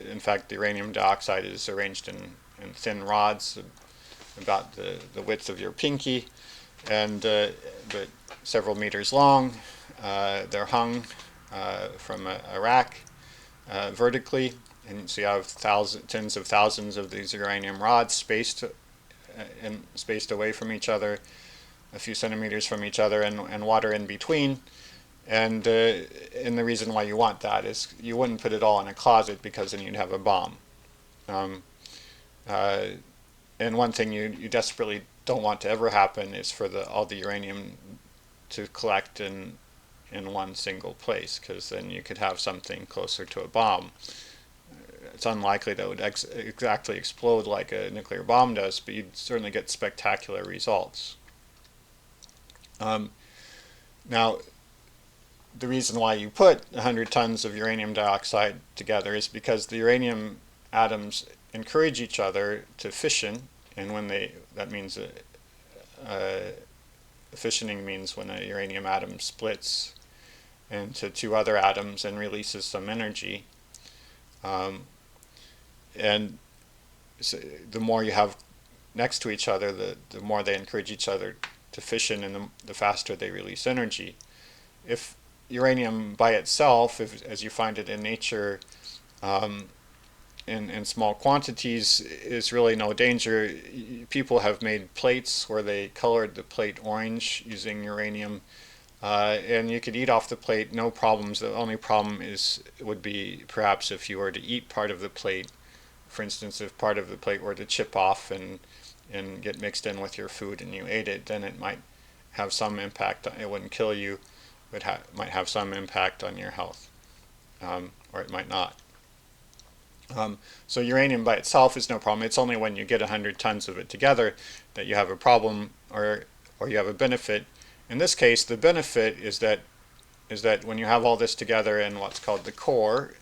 S1: in fact, the uranium dioxide is arranged in thin rods about the width of your pinky, and but several meters long. They're hung from a rack vertically, and so you have tens of thousands of these uranium rods spaced away from each other, a few centimeters from each other, and water in between. And the reason why you want that is you wouldn't put it all in a closet, because then you'd have a bomb. And one thing you desperately don't want to ever happen is for all the uranium to collect in in one single place, because then you could have something closer to a bomb. It's unlikely that it would exactly explode like a nuclear bomb does, but you'd certainly get spectacular results. Now, the reason why you put 100 tons of uranium dioxide together is because the uranium atoms encourage each other to fission, and when that means fissioning means when a uranium atom splits into two other atoms and releases some energy. And so the more you have next to each other, the more they encourage each other to fission, and the faster they release energy. If uranium by itself, as you find it in nature, in small quantities, is really no danger. People have made plates where they colored the plate orange using uranium, and you could eat off the plate, no problems. The only problem would be perhaps if you were to eat part of the plate. For instance, if part of the plate were to chip off and get mixed in with your food and you ate it, then it might have some impact. It wouldn't kill you, but might have some impact on your health, or it might not. So uranium by itself is no problem. It's only when you get 100 tons of it together that you have a problem, or you have a benefit. In this case, the benefit is that when you have all this together in what's called the core,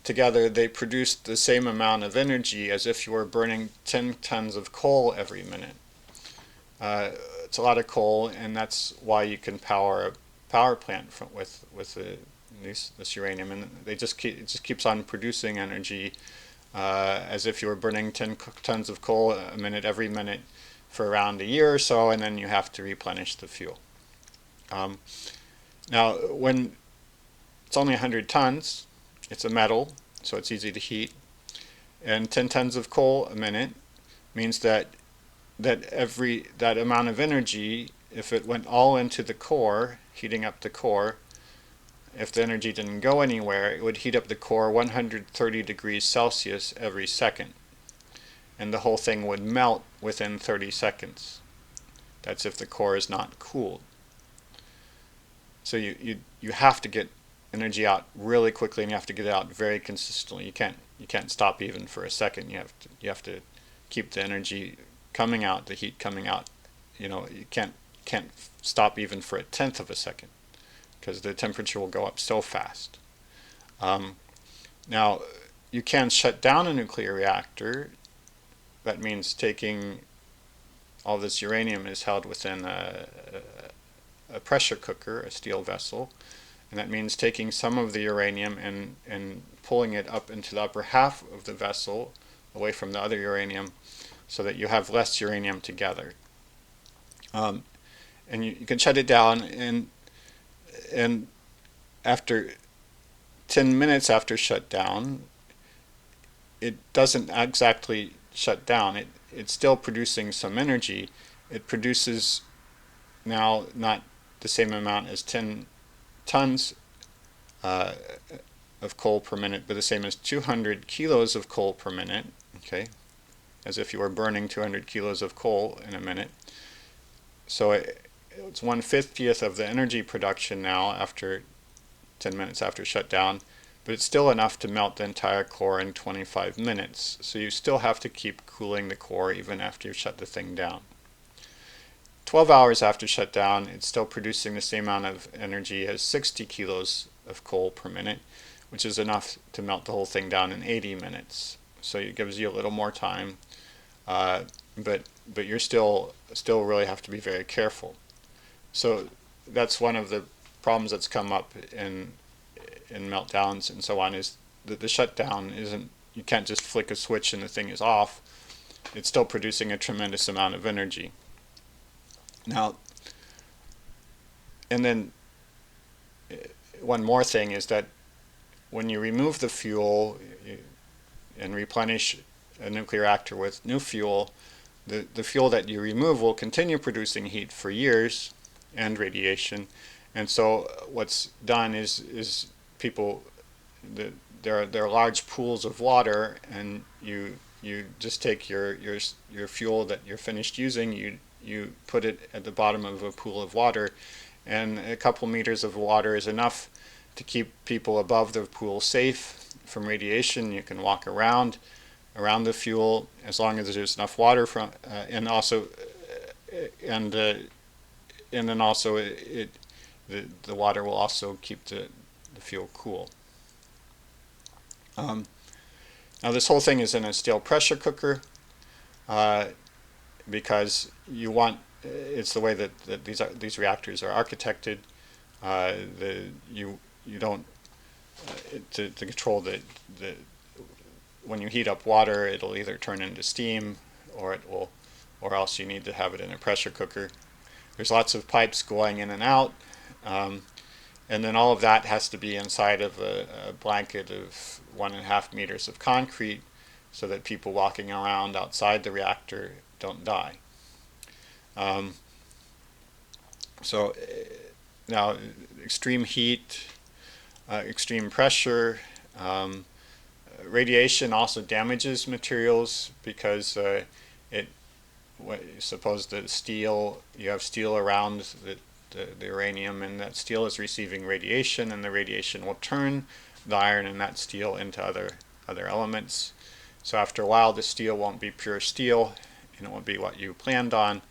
S1: together they produce the same amount of energy as if you were burning 10 tons of coal every minute. It's a lot of coal, and that's why you can power a power plant with this uranium, and it just keeps on producing energy as if you were burning 10 tons of coal a minute every minute for around a year or so, and then you have to replenish the fuel. Now, when it's only 100 tons, it's a metal, so it's easy to heat, and 10 tons of coal a minute means that that amount of energy, if it went all into the core, heating up the core, if the energy didn't go anywhere, it would heat up the core 130 degrees Celsius every second, and the whole thing would melt within 30 seconds. That's if the core is not cooled. So you have to get energy out really quickly, and you have to get it out very consistently. You can't stop even for a second. You have to keep the energy coming out, the heat coming out. You can't stop even for a tenth of a second, because the temperature will go up so fast. Now, you can shut down a nuclear reactor. That means taking all this uranium is held within a pressure cooker, a steel vessel, and that means taking some of the uranium and pulling it up into the upper half of the vessel, away from the other uranium, so that you have less uranium together. And you can shut it down, and after 10 minutes after shutdown, it doesn't exactly shut down. It's still producing some energy. It produces now not the same amount as 10 tons of coal per minute, but the same as 200 kilos of coal per minute, okay, as if you were burning 200 kilos of coal in a minute. So it's 1/50th of the energy production now after 10 minutes after shutdown, but it's still enough to melt the entire core in 25 minutes. So you still have to keep cooling the core even after you shut the thing down. 12 hours after shutdown, it's still producing the same amount of energy as 60 kilos of coal per minute, which is enough to melt the whole thing down in 80 minutes. So it gives you a little more time, but you're still really have to be very careful. So that's one of the problems that's come up in meltdowns and so on, is that the shutdown isn't, you can't just flick a switch and the thing is off. It's still producing a tremendous amount of energy. Now, and then one more thing is that when you remove the fuel and replenish a nuclear reactor with new fuel, the fuel that you remove will continue producing heat for years and radiation. And so what's done is people, there are large pools of water, and you just take your fuel that you're finished using, you put it at the bottom of a pool of water, and a couple meters of water is enough to keep people above the pool safe from radiation. You can walk around the fuel as long as there's enough water from, and also, and then also the water will also keep the fuel cool. Now this whole thing is in a steel pressure cooker because you want, it's the way that these reactors are architected. You don't to control the when you heat up water, it'll either turn into steam or it will, or else you need to have it in a pressure cooker. There's lots of pipes going in and out, and then all of that has to be inside of a blanket of 1.5 meters of concrete so that people walking around outside the reactor don't die. So now extreme heat, extreme pressure, radiation also damages materials because suppose the steel, you have steel around the uranium, and that steel is receiving radiation, and the radiation will turn the iron and that steel into other elements. So after a while, the steel won't be pure steel, and it won't be what you planned on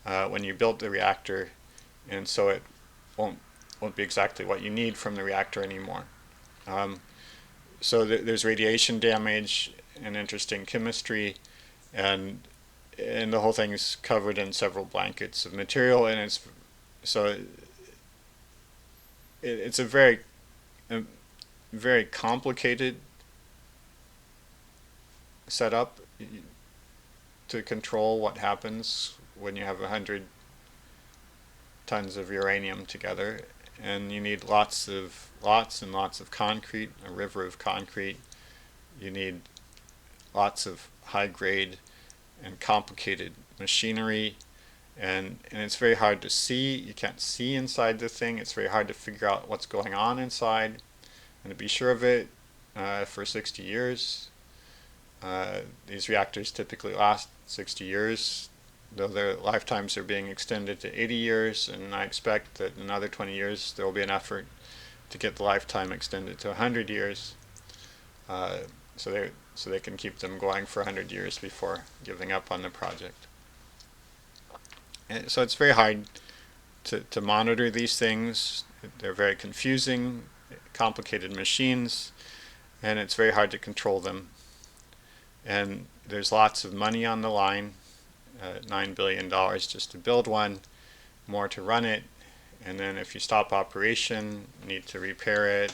S1: when you built the reactor, and so it won't be exactly what you need from the reactor anymore. So there's radiation damage and interesting chemistry, and the whole thing is covered in several blankets of material, and it's a very complicated setup to control what happens when you have 100 tons of uranium together, and you need lots and lots of concrete, a river of concrete. You need lots of high grade and complicated machinery, and it's very hard to see. You can't see inside the thing. It's very hard to figure out what's going on inside, and to be sure of it, for 60 years. These reactors typically last 60 years, though their lifetimes are being extended to 80 years, and I expect that in another 20 years there will be an effort to get the lifetime extended to 100 years, so they can keep them going for 100 years before giving up on the project. And so it's very hard to monitor these things. They're very confusing, complicated machines, and it's very hard to control them. And there's lots of money on the line, $9 billion just to build one, more to run it, and then if you stop operation, need to repair it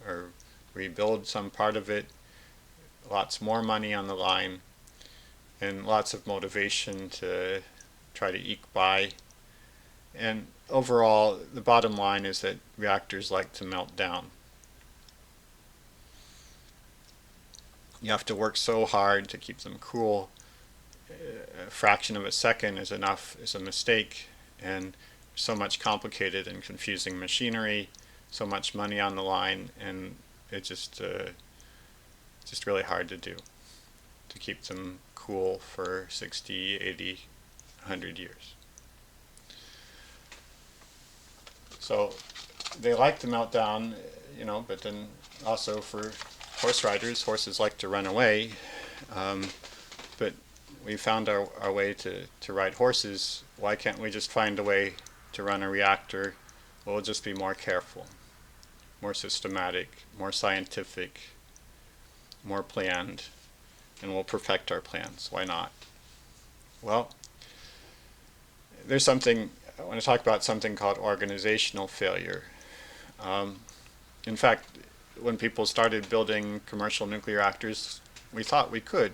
S1: or rebuild some part of it, lots more money on the line, and lots of motivation to try to eke by. And overall, the bottom line is that reactors like to melt down. You have to work so hard to keep them cool. A fraction of a second is enough, is a mistake, and so much complicated and confusing machinery, so much money on the line, and it's just really hard to do, to keep them cool for 60, 80, 100 years. So they like to melt down, but then also for horse riders, horses like to run away, but we found our way to ride horses. Why can't we just find a way to run a reactor? We'll just be more careful, more systematic, more scientific, more planned, and we'll perfect our plans. Why not? Well, there's something, I want to talk about something called organizational failure. In fact, when people started building commercial nuclear reactors, we thought we could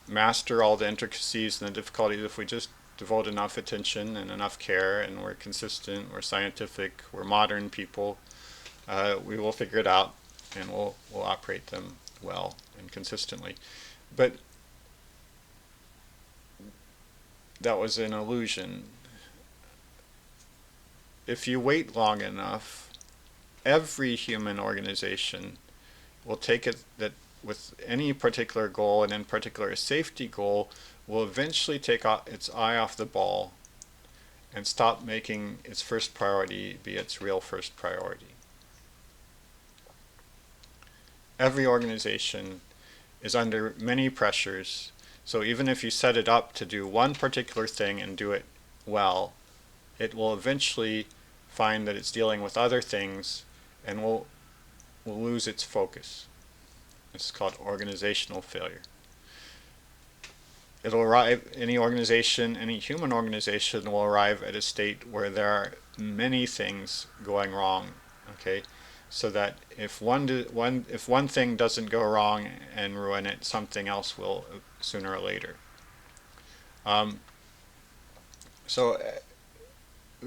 S1: master all the intricacies and the difficulties if we just devote enough attention and enough care, and we're consistent, we're scientific, we're modern people. We will figure it out, and we'll operate them well and consistently. But that was an illusion. If you wait long enough, every human organization will take it that with any particular goal, and in particular a safety goal, will eventually take its eye off the ball and stop making its first priority be its real first priority. Every organization is under many pressures, so even if you set it up to do one particular thing and do it well, it will eventually find that it's dealing with other things and will lose its focus. This is called organizational failure. It'll arrive, any organization, any human organization will arrive at a state where there are many things going wrong, okay? So that if one thing doesn't go wrong and ruin it, something else will sooner or later. So,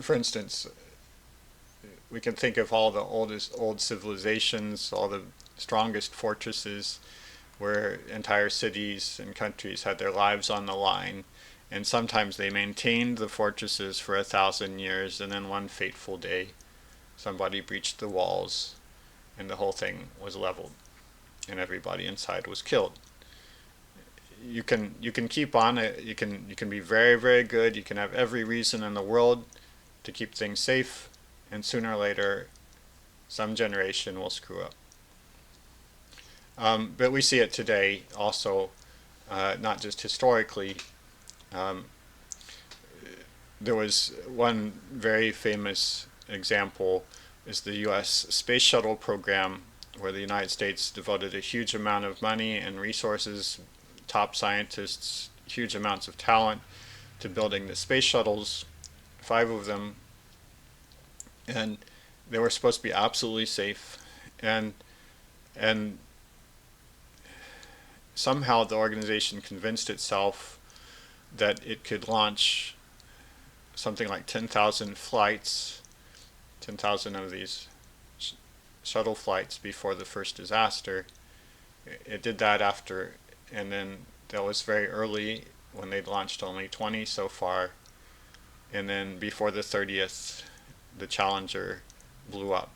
S1: for instance, we can think of all the old civilizations, all the strongest fortresses, where entire cities and countries had their lives on the line, and sometimes they maintained the fortresses for 1,000 years, and then one fateful day somebody breached the walls and the whole thing was leveled and everybody inside was killed. You can keep on it, you can be very, very good, you can have every reason in the world to keep things safe, and sooner or later some generation will screw up. But we see it today also, not just historically. There was one very famous example is the U.S. space shuttle program, where the United States devoted a huge amount of money and resources, top scientists, huge amounts of talent to building the space shuttles, 5 of them, and they were supposed to be absolutely safe, and somehow the organization convinced itself that it could launch something like 10,000 flights, 10,000 of these shuttle flights before the first disaster. It did that after, and then that was very early when they'd launched only 20 so far, and then before the 30th, the Challenger blew up.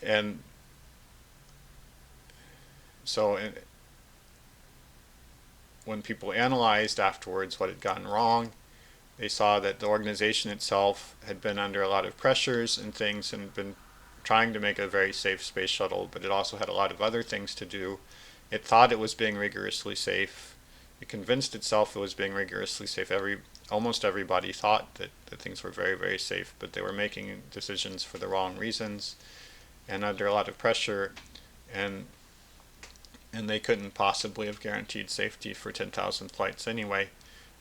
S1: And so when people analyzed afterwards what had gone wrong, they saw that the organization itself had been under a lot of pressures and things and been trying to make a very safe space shuttle, but it also had a lot of other things to do. It thought it was being rigorously safe. It convinced itself it was being rigorously safe. Almost everybody thought that things were very, very safe, but they were making decisions for the wrong reasons and under a lot of pressure, and they couldn't possibly have guaranteed safety for 10,000 flights anyway.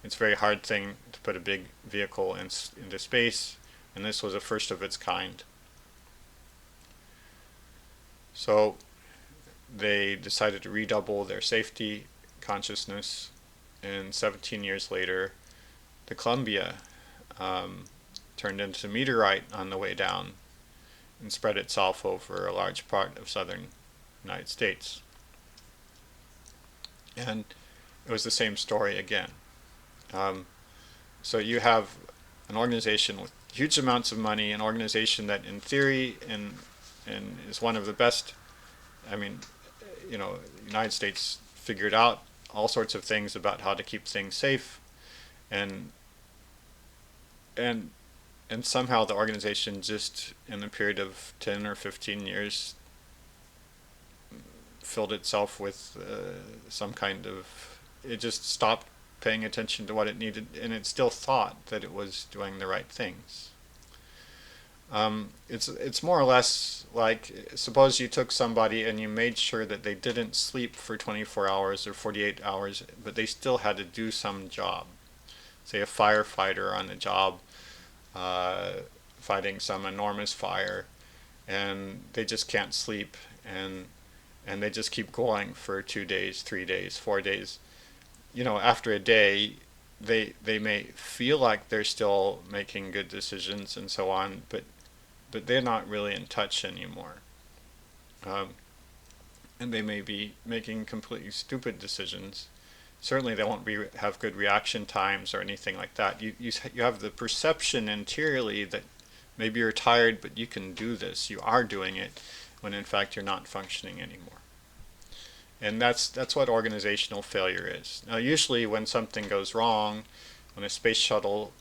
S1: It's a very hard thing to put a big vehicle into space, and this was a first of its kind. So they decided to redouble their safety consciousness, and 17 years later, the Columbia turned into a meteorite on the way down and spread itself over a large part of southern United States. And it was the same story again. So you have an organization with huge amounts of money, an organization that in theory and is one of the best. I mean, you know, the United States figured out all sorts of things about how to keep things safe, and somehow the organization just in the period of 10 or 15 years filled itself with some kind of, it just stopped paying attention to what it needed, and it still thought that it was doing the right things. It's more or less like, suppose you took somebody and you made sure that they didn't sleep for 24 hours or 48 hours, but they still had to do some job. Say a firefighter on the job fighting some enormous fire, and they just can't sleep, and they just keep going for 2 days, 3 days, 4 days. You know, after a day, they may feel like they're still making good decisions and so on, but they're not really in touch anymore. And they may be making completely stupid decisions. Certainly they won't have good reaction times or anything like that. You have the perception interiorly that maybe you're tired, but you can do this. You are doing it, when in fact you're not functioning anymore. And that's what organizational failure is. Now usually when something goes wrong, when a space shuttle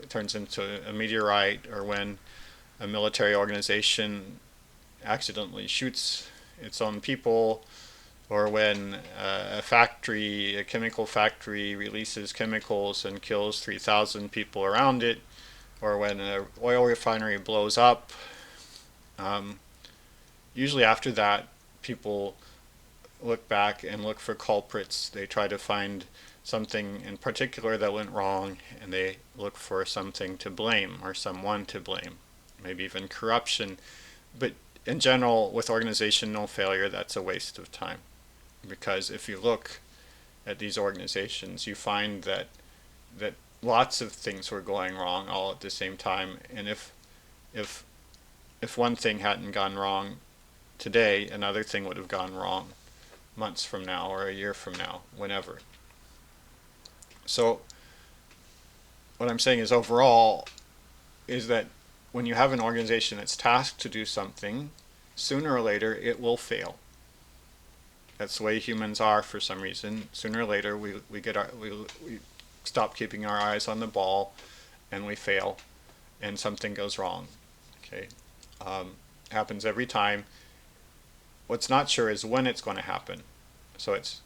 S1: turns into a meteorite, or when a military organization accidentally shoots its own people, or when a chemical factory releases chemicals and kills 3,000 people around it, or when an oil refinery blows up. Usually after that, people look back and look for culprits. They try to find something in particular that went wrong, and they look for something to blame or someone to blame, maybe even corruption. But in general, with organizational failure, that's a waste of time, because if you look at these organizations, you find that lots of things were going wrong all at the same time, and if one thing hadn't gone wrong today, another thing would have gone wrong months from now or a year from now, whenever. So what I'm saying is, overall, is that when you have an organization that's tasked to do something, sooner or later it will fail. That's the way humans are for some reason. Sooner or later we stop keeping our eyes on the ball, and we fail, and something goes wrong. Okay, happens every time. What's not sure is when it's going to happen. So it's,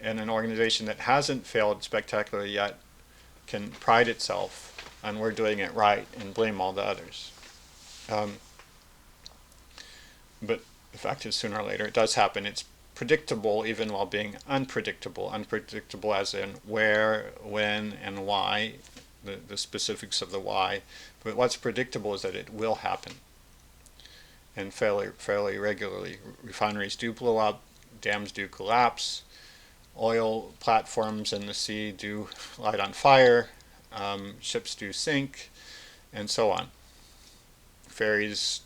S1: and an organization that hasn't failed spectacularly yet can pride itself on we're doing it right and blame all the others. But the fact is, sooner or later it does happen. It's predictable even while being unpredictable. Unpredictable as in where, when, and why, the specifics of the why. But what's predictable is that it will happen, and fairly regularly. Refineries do blow up, dams do collapse, oil platforms in the sea do light on fire, ships do sink, and so on. Ferries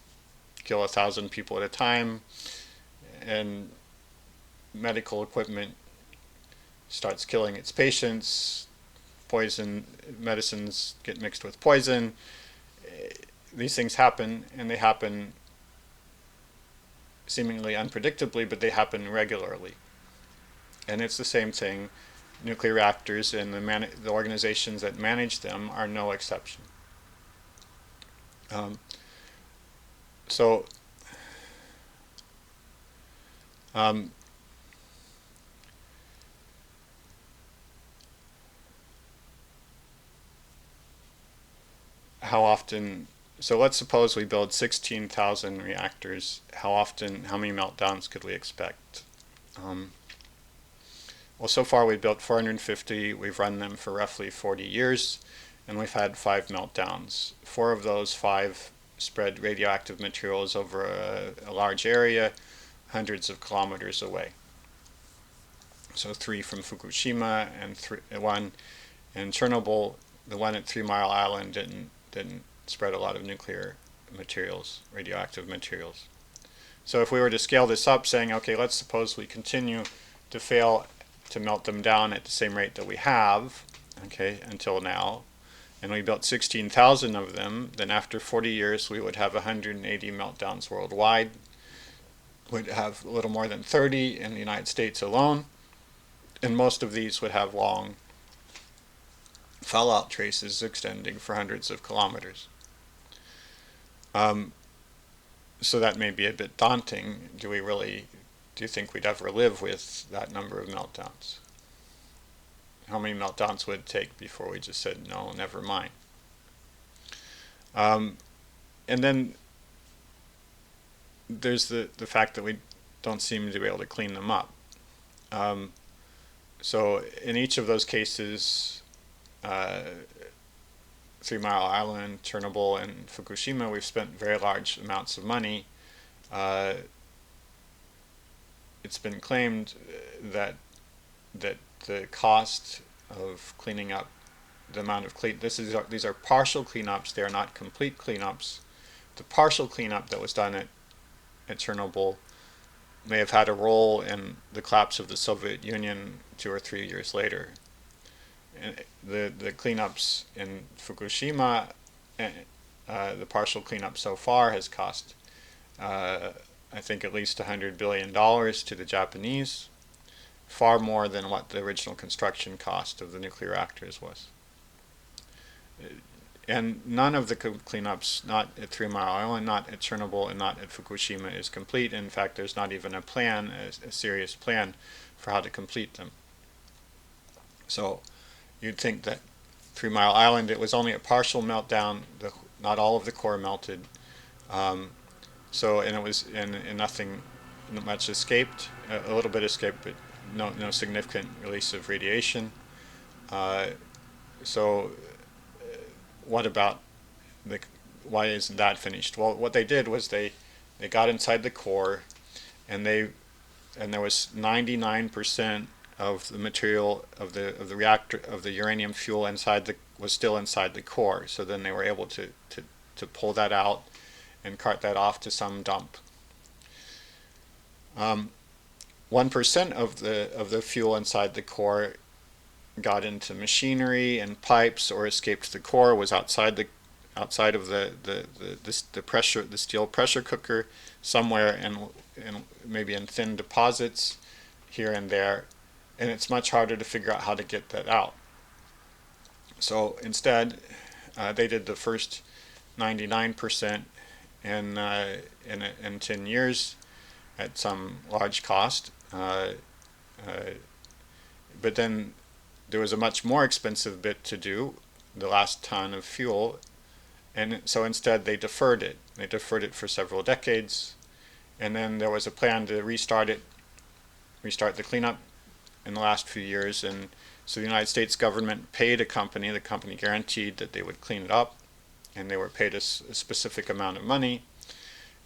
S1: kill 1,000 people at a time, and medical equipment starts killing its patients. Medicines get mixed with poison. These things happen, and they happen seemingly unpredictably, but they happen regularly. And it's the same thing. Nuclear reactors and the organizations that manage them are no exception. So how often, so let's suppose we build 16,000 reactors. How many meltdowns could we expect? Well, so far we've built 450. We've run them for roughly 40 years, and we've had 5 meltdowns. 4 of those 5 spread radioactive materials over a large area, hundreds of kilometers away. So 3 from Fukushima and 1 in Chernobyl. The one at 3 Mile Island didn't spread a lot of nuclear materials, radioactive materials. So if we were to scale this up, saying, okay, let's suppose we continue to fail to melt them down at the same rate that we have, okay, until now, and we built 16,000 of them, then after 40 years we would have 180 meltdowns worldwide. We'd have a little more than 30 in the United States alone, and most of these would have long fallout traces extending for hundreds of kilometers. So that may be a bit daunting. Do you think we'd ever live with that number of meltdowns? How many meltdowns would it take before we just said, no, never mind? And then there's the fact that we don't seem to be able to clean them up. So in each of those cases, 3 Mile Island, Chernobyl, and Fukushima, we've spent very large amounts of money. It's been claimed that the cost of cleaning up, the amount of these are partial cleanups. They are not complete cleanups. The partial cleanup that was done at Chernobyl may have had a role in the collapse of the Soviet Union 2 or 3 years later. And the cleanups in Fukushima, the partial cleanup so far has cost, I think, at least $100 billion to the Japanese. far more than what the original construction cost of the nuclear reactors was. And none of the cleanups, not at 3 Mile Island, not at Chernobyl, and not at Fukushima, is complete. In fact, there's not even a plan, a serious plan for how to complete them. So you'd think that 3 Mile Island, it was only a partial meltdown. Not all of the core melted. And it was, and nothing much escaped. A little bit escaped, but no significant release of radiation. So what about why isn't that finished? Well, what they did was they got inside the core, and there was 99% of the material of the reactor of the uranium fuel was still inside the core. So then they were able to pull that out and cart that off to some dump. 1% of the fuel inside the core got into machinery and pipes or escaped the core, was outside of the steel pressure cooker somewhere, and maybe in thin deposits here and there, and it's much harder to figure out how to get that out. So instead, they did the first 99% in 10 years at some large cost, but then there was a much more expensive bit to do, the last ton of fuel, and so instead they deferred it. They deferred it for several decades, and then there was a plan to restart the cleanup in the last few years, and so the United States government paid a company. The company guaranteed that they would clean it up, and they were paid a specific amount of money,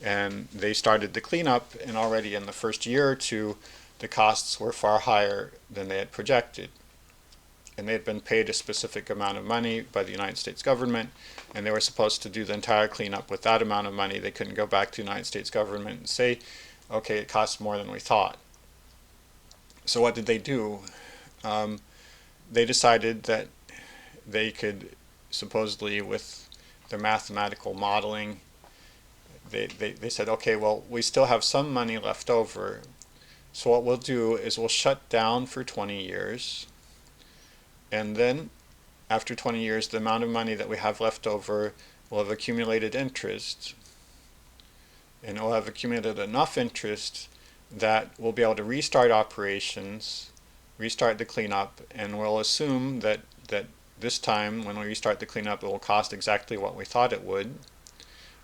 S1: and they started the cleanup, and already in the first year or two, the costs were far higher than they had projected. And they had been paid a specific amount of money by the United States government, and they were supposed to do the entire cleanup with that amount of money. They couldn't go back to the United States government and say, okay, it costs more than we thought. So what did they do? They decided that they could, supposedly with their mathematical modeling, they said, okay, well, we still have some money left over, so what we'll do is we'll shut down for 20 years, and then after 20 years, the amount of money that we have left over will have accumulated interest, and it will have accumulated enough interest that we'll be able to restart operations, restart the cleanup, and we'll assume that this time when we restart the cleanup, it will cost exactly what we thought it would,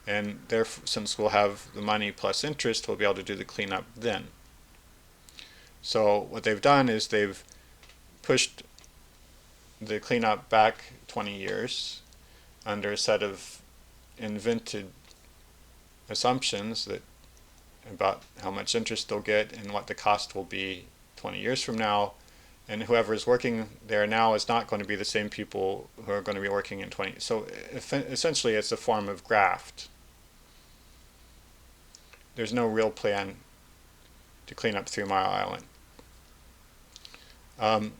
S1: and therefore, since we'll have the money plus interest, we'll be able to do the cleanup then. So what they've done is they've pushed the cleanup back 20 years under a set of invented assumptions about how much interest they'll get and what the cost will be 20 years from now, and whoever is working there now is not going to be the same people who are going to be working in 20. So essentially it's a form of graft. There's no real plan to clean up 3 Mile Island.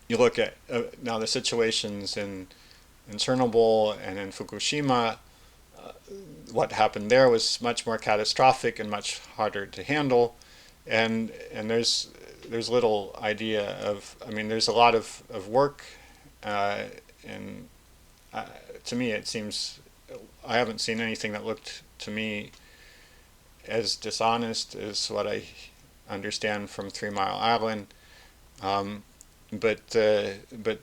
S1: You look at now the situations in Chernobyl and in Fukushima. What happened there was much more catastrophic and much harder to handle, and there's little idea of, I mean, there's a lot of work, and to me it seems, I haven't seen anything that looked to me as dishonest as what I understand from 3 Mile Island, but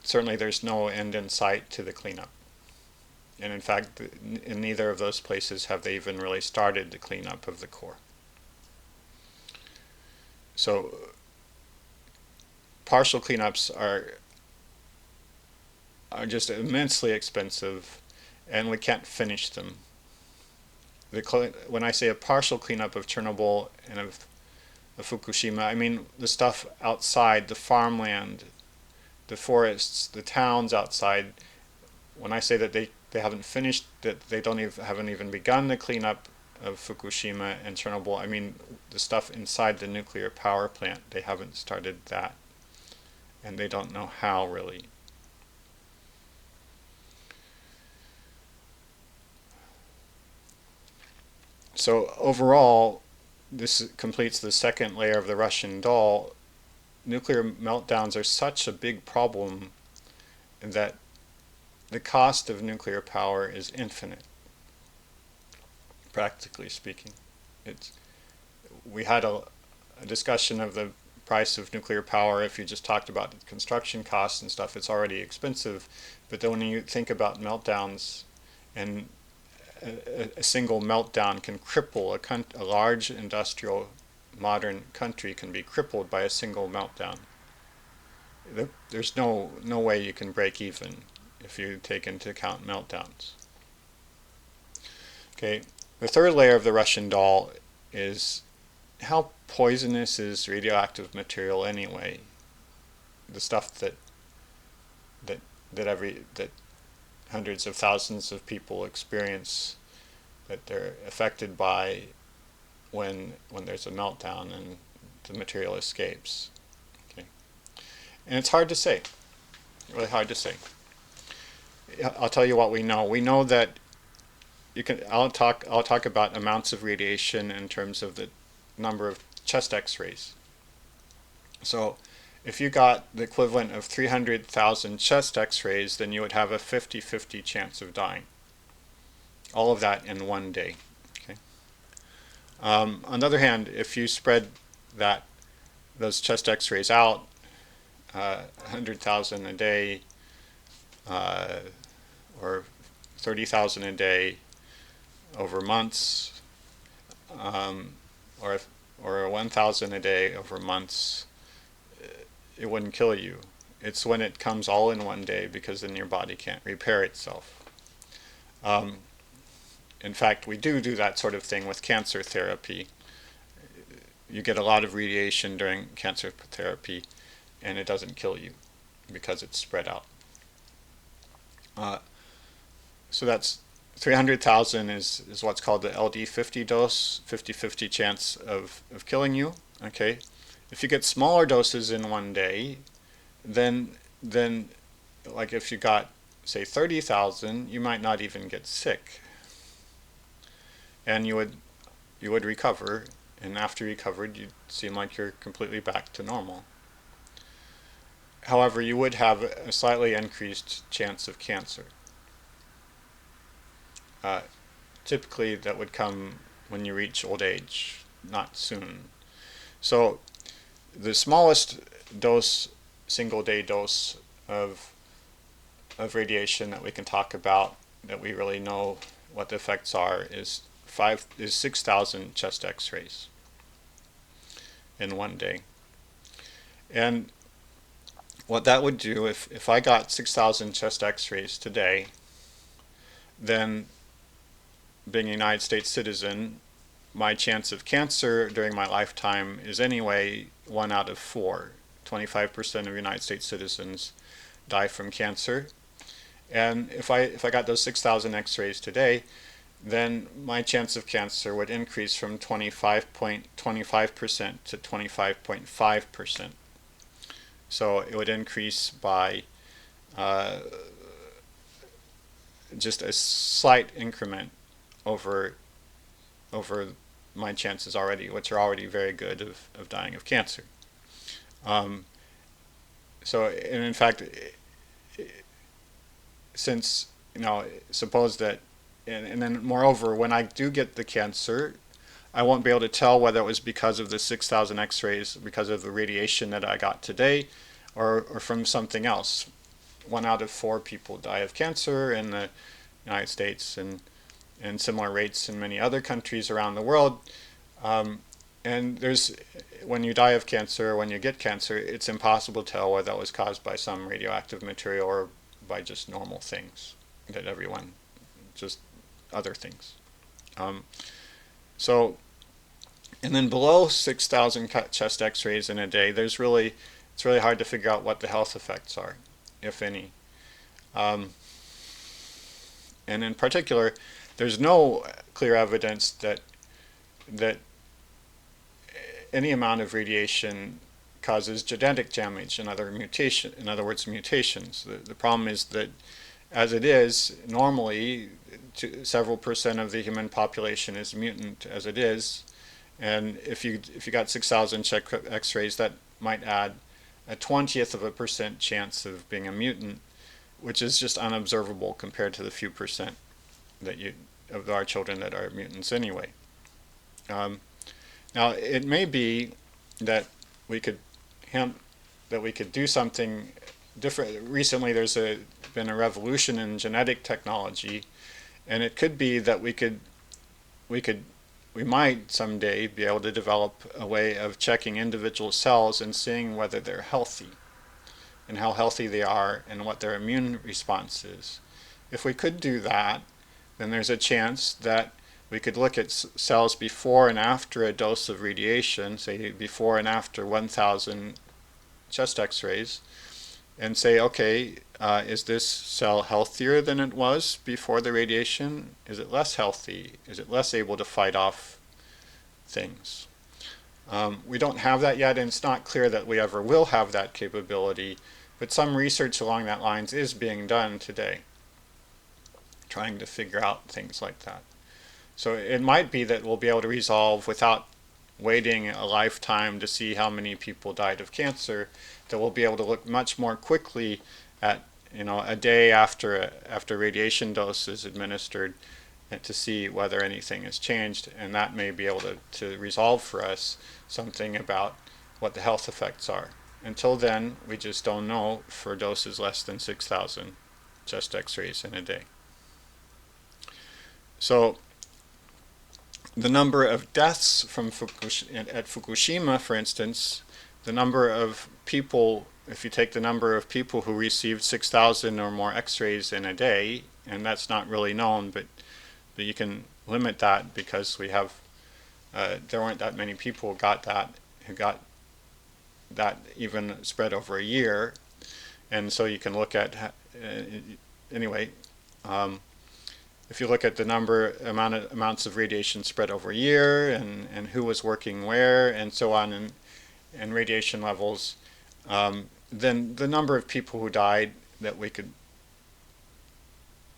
S1: certainly there's no end in sight to the cleanup. And in fact, in neither of those places have they even really started the cleanup of the core. So partial cleanups are just immensely expensive, and we can't finish them. When I say a partial cleanup of Chernobyl and of Fukushima, I mean the stuff outside, the farmland, the forests, the towns outside. When I say that they haven't finished, that they haven't even begun the cleanup of Fukushima and Chernobyl, I mean the stuff inside the nuclear power plant, they haven't started that, and they don't know how really. So overall, this completes the second layer of the Russian doll. nuclear meltdowns are such a big problem that the cost of nuclear power is infinite, practically speaking. It's, we had a discussion of the price of nuclear power. If you just talked about construction costs and stuff, it's already expensive. But then when you think about meltdowns, and a single meltdown can cripple a large industrial modern country can be crippled by a single meltdown. There's no way you can break even if you take into account meltdowns. Okay, the third layer of the Russian doll is how poisonous is radioactive material anyway? The stuff that hundreds of thousands of people experience, that they're affected by when there's a meltdown and the material escapes. Okay, and it's hard to say, really hard to say. I'll tell you what we know. We know that you can. I'll talk about amounts of radiation in terms of the number of chest X-rays. So, if you got the equivalent of 300,000 chest X-rays, then you would have a 50-50 chance of dying. All of that in one day. Okay. On the other hand, if you spread those chest X-rays out, 100,000 a day, or 30,000 a day over months, or 1,000 a day over months, it wouldn't kill you. It's when it comes all in one day, because then your body can't repair itself. In fact, we do that sort of thing with cancer therapy. You get a lot of radiation during cancer therapy, and it doesn't kill you because it's spread out. So that's 300,000 is what's called the LD50 dose, 50-50 chance of killing you. Okay, if you get smaller doses in one day, then like if you got, say, 30,000, you might not even get sick, and you would recover, and after you recovered, you'd seem like you're completely back to normal. However, you would have a slightly increased chance of cancer. Typically, that would come when you reach old age, not soon. So, the smallest dose, single-day dose of radiation that we can talk about, that we really know what the effects are, is 6,000 chest X-rays in one day. And what that would do, if I got 6,000 chest X-rays today, then being a United States citizen, my chance of cancer during my lifetime is anyway 1 out of 4. 25% of United States citizens die from cancer. And if I got those 6,000 X-rays today, then my chance of cancer would increase from 25% to 25.5%. So it would increase by just a slight increment over my chances already, which are already very good of dying of cancer. So, and in fact, since, suppose that, and then moreover, when I do get the cancer, I won't be able to tell whether it was because of the 6,000 X-rays, because of the radiation that I got today, or from something else. 1 out of 4 people die of cancer in the United States, and similar rates in many other countries around the world. And when you die of cancer, when you get cancer, it's impossible to tell whether that was caused by some radioactive material or by just normal things that everyone, just other things. So, and then below 6,000 chest X-rays in a day, it's really hard to figure out what the health effects are, if any. And in particular, there's no clear evidence that any amount of radiation causes genetic damage, in other words, mutations. The problem is that, as it is, normally several percent of the human population is mutant as it is, and if you got 6,000 X-rays, that might add a 20th of a percent chance of being a mutant, which is just unobservable compared to the few percent that of our children that are mutants anyway. Um, Now it may be that we could do something different. Recently, been a revolution in genetic technology, and it could be that we might someday be able to develop a way of checking individual cells and seeing whether they're healthy and how healthy they are and what their immune response is. If we could do that, then there's a chance that we could look at cells before and after a dose of radiation, say before and after 1,000 chest x-rays, and say, okay, is this cell healthier than it was before the radiation? Is it less healthy? Is it less able to fight off things? We don't have that yet, and it's not clear that we ever will have that capability, but some research along that lines is being done today, trying to figure out things like that. So it might be that we'll be able to resolve without waiting a lifetime to see how many people died of cancer, that we'll be able to look much more quickly at, a day after radiation dose is administered, and to see whether anything has changed, and that may be able to resolve for us something about what the health effects are. Until then, we just don't know for doses less than 6,000 chest x-rays in a day. So the number of deaths from at Fukushima, for instance, the number of people, if you take the number of people who received 6,000 or more x-rays in a day, and that's not really known, but you can limit that because we have, there weren't that many people who got that even spread over a year, and so you can look at, anyway, if you look at the amounts of radiation spread over a year, and who was working where, and so on, and radiation levels, then the number of people who died that we could,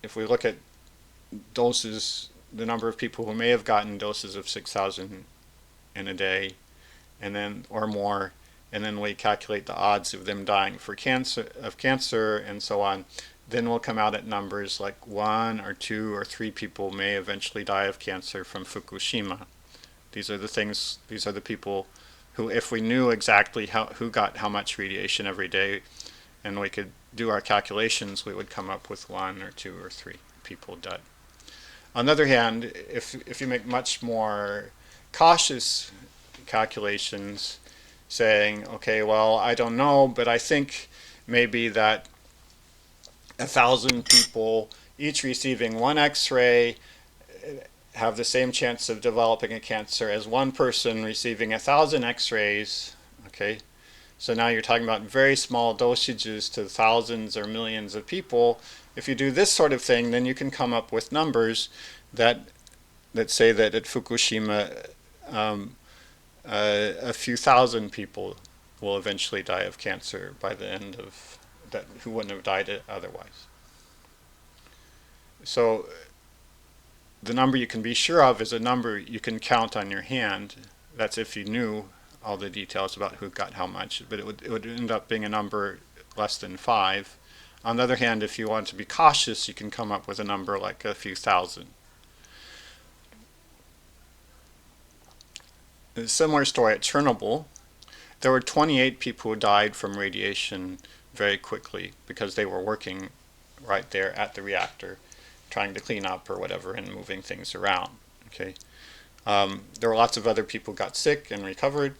S1: if we look at doses, the number of people who may have gotten doses of 6,000 in a day, and then or more, and then we calculate the odds of them dying of cancer, and so on, then we'll come out at numbers like 1 or 2 or 3 people may eventually die of cancer from Fukushima. These are the people who, if we knew exactly who got how much radiation every day, and we could do our calculations, we would come up with 1 or 2 or 3 people dead. On the other hand, if you make much more cautious calculations, saying, okay, well, I don't know, but I think maybe that 1,000 people, each receiving 1 x-ray, have the same chance of developing a cancer as 1 person receiving 1,000 x-rays, okay? So now you're talking about very small dosages to thousands or millions of people. If you do this sort of thing, then you can come up with numbers that say that at Fukushima, a few thousand people will eventually die of cancer by the end of that, who wouldn't have died otherwise. So the number you can be sure of is a number you can count on your hand. That's if you knew all the details about who got how much, but it would end up being a number less than 5. On the other hand, if you want to be cautious, you can come up with a number like a few thousand. A similar story at Chernobyl. There were 28 people who died from radiation very quickly because they were working right there at the reactor, trying to clean up or whatever and moving things around. Okay, there were lots of other people who got sick and recovered,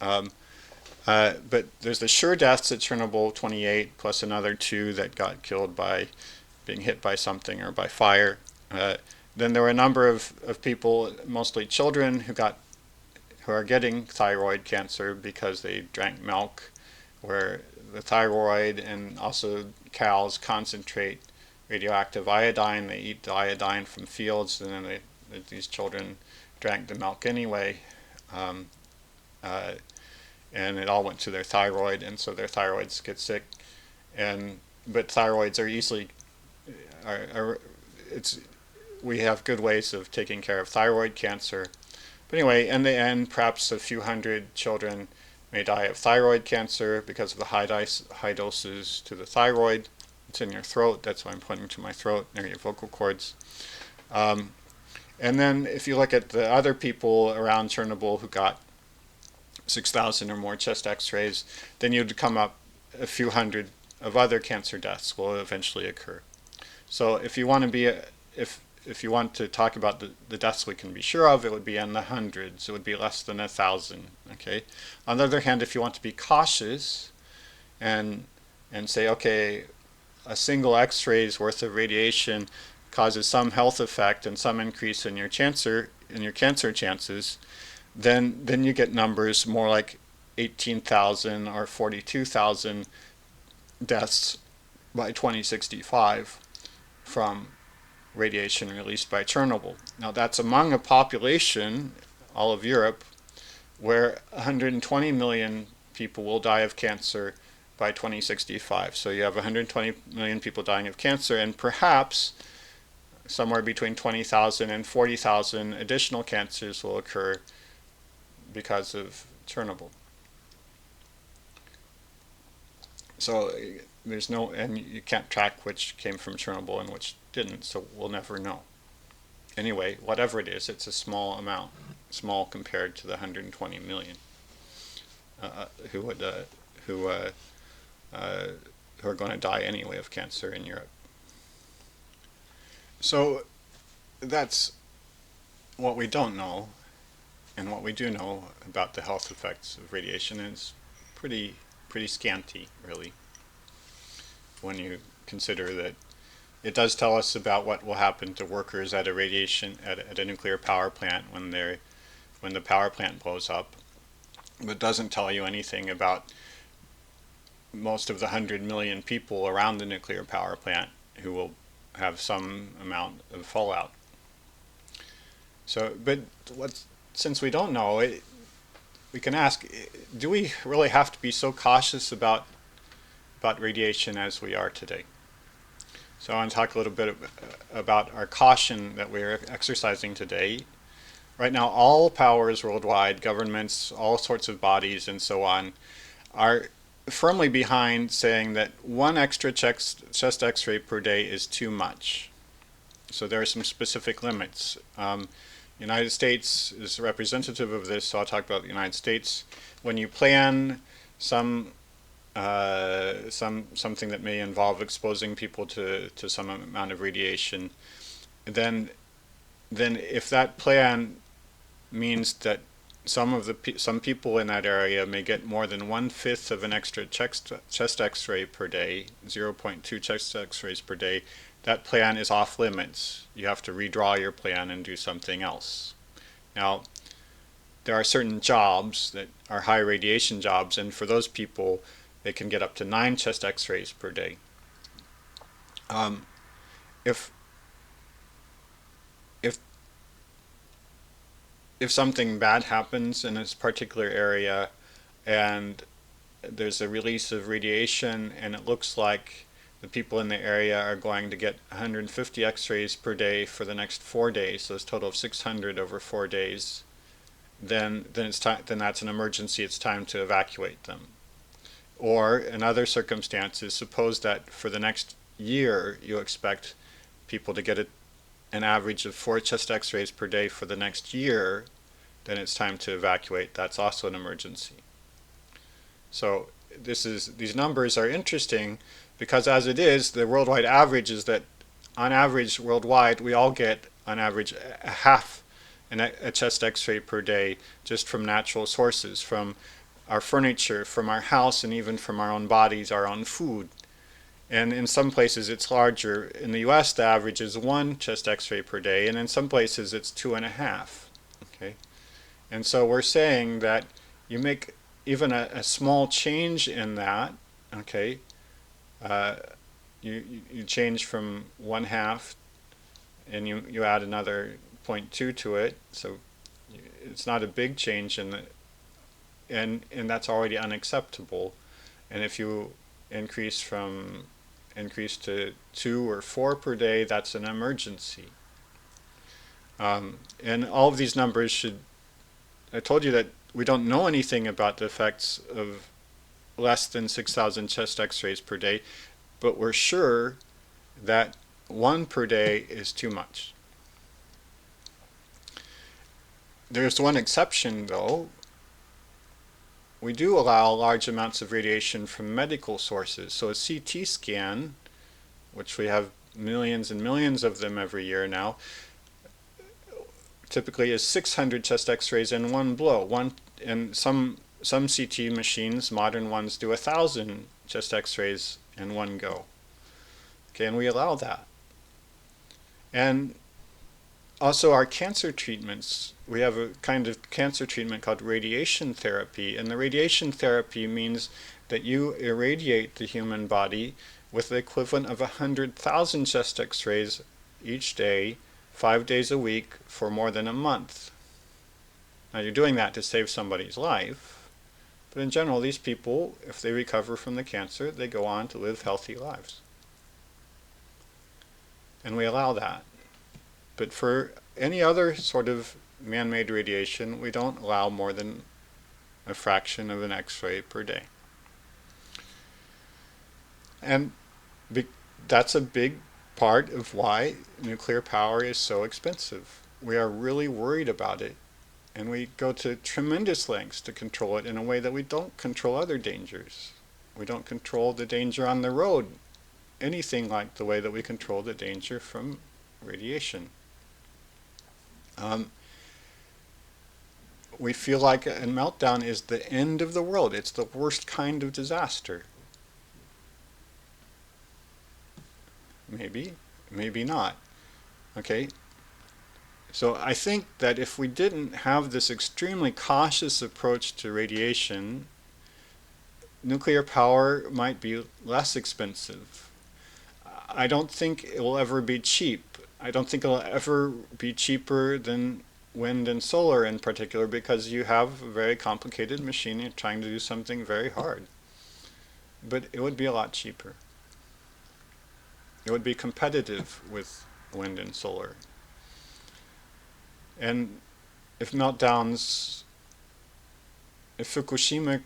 S1: but there's the sure deaths at Chernobyl, 28, plus another 2 that got killed by being hit by something or by fire. Then there were a number of people, mostly children, who are getting thyroid cancer because they drank milk where the thyroid and also cows concentrate radioactive iodine. They eat the iodine from fields, and then these children drank the milk anyway, and it all went to their thyroid, and so their thyroids get sick. But thyroids are easily, we have good ways of taking care of thyroid cancer. But anyway, in the end, perhaps a few hundred children may die of thyroid cancer because of the high doses to the thyroid. It's in your throat. That's why I'm pointing to my throat, near your vocal cords. And then if you look at the other people around Chernobyl who got 6,000 or more chest x-rays, then you'd come up a few hundred of other cancer deaths will eventually occur. So if you want to be if you want to talk about the deaths we can be sure of, it would be in the hundreds. It would be less than 1,000. Okay. On the other hand, if you want to be cautious and say, okay, a single X-ray's worth of radiation causes some health effect and some increase in your cancer chances, then you get numbers more like 18,000 or 42,000 deaths by 2065 from radiation released by Chernobyl. Now that's among a population, all of Europe, where 120 million people will die of cancer by 2065. So you have 120 million people dying of cancer, and perhaps somewhere between 20,000 and 40,000 additional cancers will occur because of Chernobyl. So there's no, and you can't track which came from Chernobyl and which didn't, so we'll never know. Anyway, whatever it is, it's a small amount, small compared to the 120 million who are going to die anyway of cancer in Europe. So that's what we don't know, and what we do know about the health effects of radiation is pretty scanty, really, when you consider that it does tell us about what will happen to workers at a nuclear power plant when the power plant blows up, but doesn't tell you anything about most of the 100 million people around the nuclear power plant who will have some amount of fallout. So, but since we don't know, we can ask, do we really have to be so cautious about radiation as we are today? So I want to talk a little bit about our caution that we're exercising today. Right now, all powers worldwide, governments, all sorts of bodies, and so on, are firmly behind saying that one extra chest x-ray per day is too much. So there are some specific limits. United States is representative of this, so I'll talk about the United States. When you plan something that may involve exposing people to some amount of radiation, then if that plan means that some people in that area may get more than 1/5 of an extra chest x-ray per day, 0.2 chest x-rays per day, that plan is off limits. You have to redraw your plan and do something else. Now, there are certain jobs that are high radiation jobs, and for those people, they can get up to 9 chest x-rays per day. If something bad happens in this particular area and there's a release of radiation and it looks like the people in the area are going to get 150 x-rays per day for the next 4 days, so it's a total of 600 over 4 days, then that's an emergency. It's time to evacuate them. Or in other circumstances, suppose that for the next year you expect people to get an average of 4 chest x-rays per day for the next year, then it's time to evacuate. That's also an emergency. So these numbers are interesting because as it is, the worldwide average is that on average worldwide we all get on average a chest x-ray per day just from natural sources, from our furniture, from our house, and even from our own bodies, our own food. And in some places it's larger. In the US the average is 1 chest x-ray per day, and in some places it's 2.5. Okay? And so we're saying that you make even a small change in that, okay, you change from 1/2 and you add another 0.2 to it, so it's not a big change and that's already unacceptable. And if you increase to 2 or 4 per day, that's an emergency. And all of these numbers I told you that we don't know anything about the effects of less than 6,000 chest x-rays per day, but we're sure that 1 per day is too much. There's one exception, though. We do allow large amounts of radiation from medical sources. So a CT scan, which we have millions and millions of them every year now, typically is 600 chest x-rays in one blow. And some CT machines, modern ones, do 1,000 chest x-rays in one go. Okay, and we allow that. And also our cancer treatments, we have a kind of cancer treatment called radiation therapy, and the radiation therapy means that you irradiate the human body with the equivalent of 100,000 chest x-rays each day, 5 days a week, for more than a month. Now you're doing that to save somebody's life, but in general these people, if they recover from the cancer, they go on to live healthy lives. And we allow that. But for any other sort of man-made radiation, we don't allow more than a fraction of an X-ray per day. And that's a big part of why nuclear power is so expensive. We are really worried about it, and we go to tremendous lengths to control it in a way that we don't control other dangers. We don't control the danger on the road anything like the way that we control the danger from radiation. We feel like a meltdown is the end of the world. It's the worst kind of disaster. Maybe, maybe not. Okay? So I think that if we didn't have this extremely cautious approach to radiation, nuclear power might be less expensive. I don't think it will ever be cheap. I don't think it'll ever be cheaper than wind and solar in particular, because you have a very complicated machine. You're trying to do something very hard. But it would be a lot cheaper. It would be competitive with wind and solar. And if Fukushima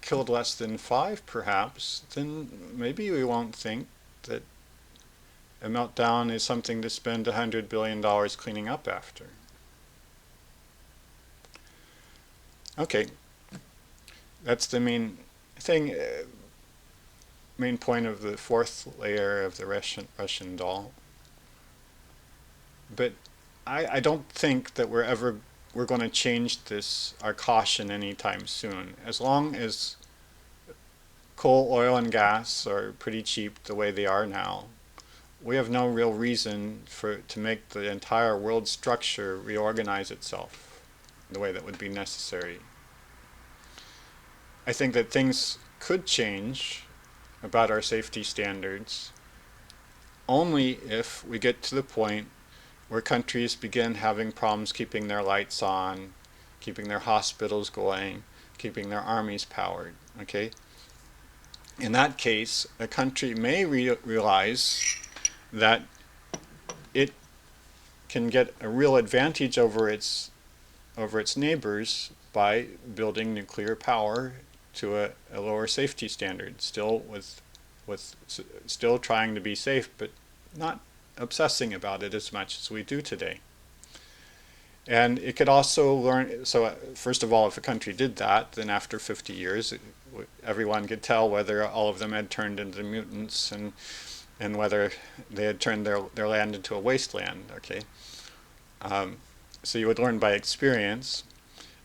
S1: killed less than 5 perhaps, then maybe we won't think that a meltdown is something to spend $100 billion cleaning up after. Okay, that's the main thing, main point of the 4th layer of the Russian doll. But I don't think that we're going to change our caution anytime soon. As long as coal, oil, and gas are pretty cheap the way they are now, we have no real reason to make the entire world structure reorganize itself the way that would be necessary. I think that things could change about our safety standards only if we get to the point where countries begin having problems keeping their lights on, keeping their hospitals going, keeping their armies powered. Okay? In that case, a country may realize that it can get a real advantage over its neighbors by building nuclear power to a lower safety standard, still still trying to be safe, but not obsessing about it as much as we do today. And it could also learn, so first of all, if a country did that, then after 50 years, everyone could tell whether all of them had turned into mutants and whether they had turned their land into a wasteland, okay? So you would learn by experience.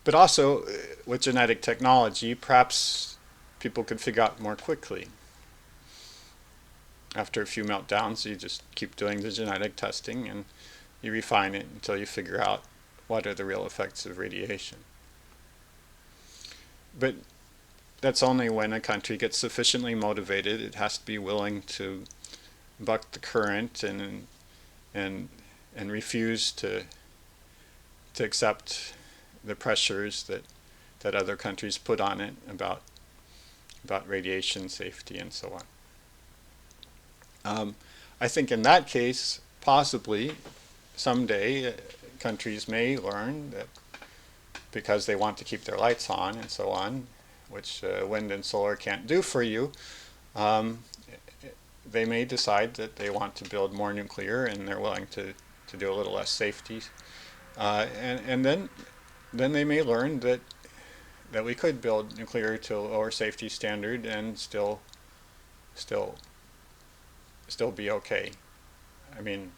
S1: But also, with genetic technology, perhaps people could figure out more quickly. After a few meltdowns, you just keep doing the genetic testing and you refine it until you figure out what are the real effects of radiation. But that's only when a country gets sufficiently motivated. It has to be willing to buck the current and refuse to accept the pressures that other countries put on it about radiation safety and so on. I think in that case, possibly someday countries may learn that because they want to keep their lights on and so on, which wind and solar can't do for you, they may decide that they want to build more nuclear and they're willing to do a little less safety. And then they may learn that we could build nuclear to a lower safety standard and still be okay. I mean,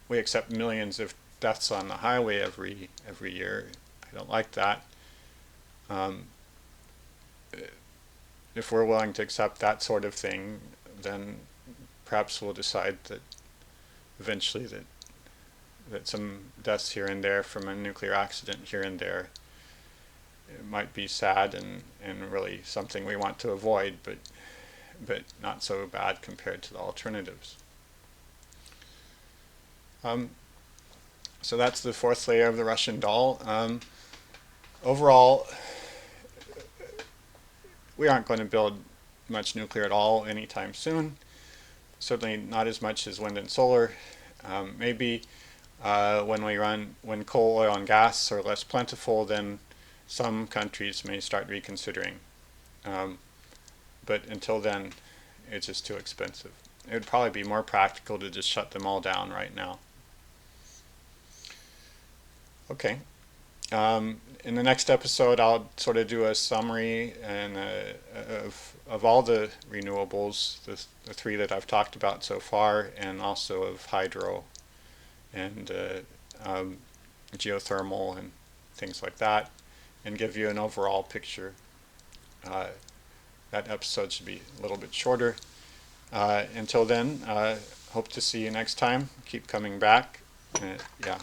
S1: we accept millions of deaths on the highway every year. I don't like that. If we're willing to accept that sort of thing, then perhaps we'll decide that eventually that some deaths here and there from a nuclear accident here and there, it might be sad and really something we want to avoid, but not so bad compared to the alternatives. So that's the fourth layer of the Russian doll. Overall, we aren't going to build much nuclear at all anytime soon. Certainly not as much as wind and solar. Maybe when coal, oil, and gas are less plentiful, then some countries may start reconsidering. But until then, it's just too expensive. It would probably be more practical to just shut them all down right now. Okay. In the next episode, I'll sort of do a summary of all the renewables, the three that I've talked about so far, and also of hydro and geothermal and things like that, and give you an overall picture. That episode should be a little bit shorter. Until then, hope to see you next time. Keep coming back. Yeah.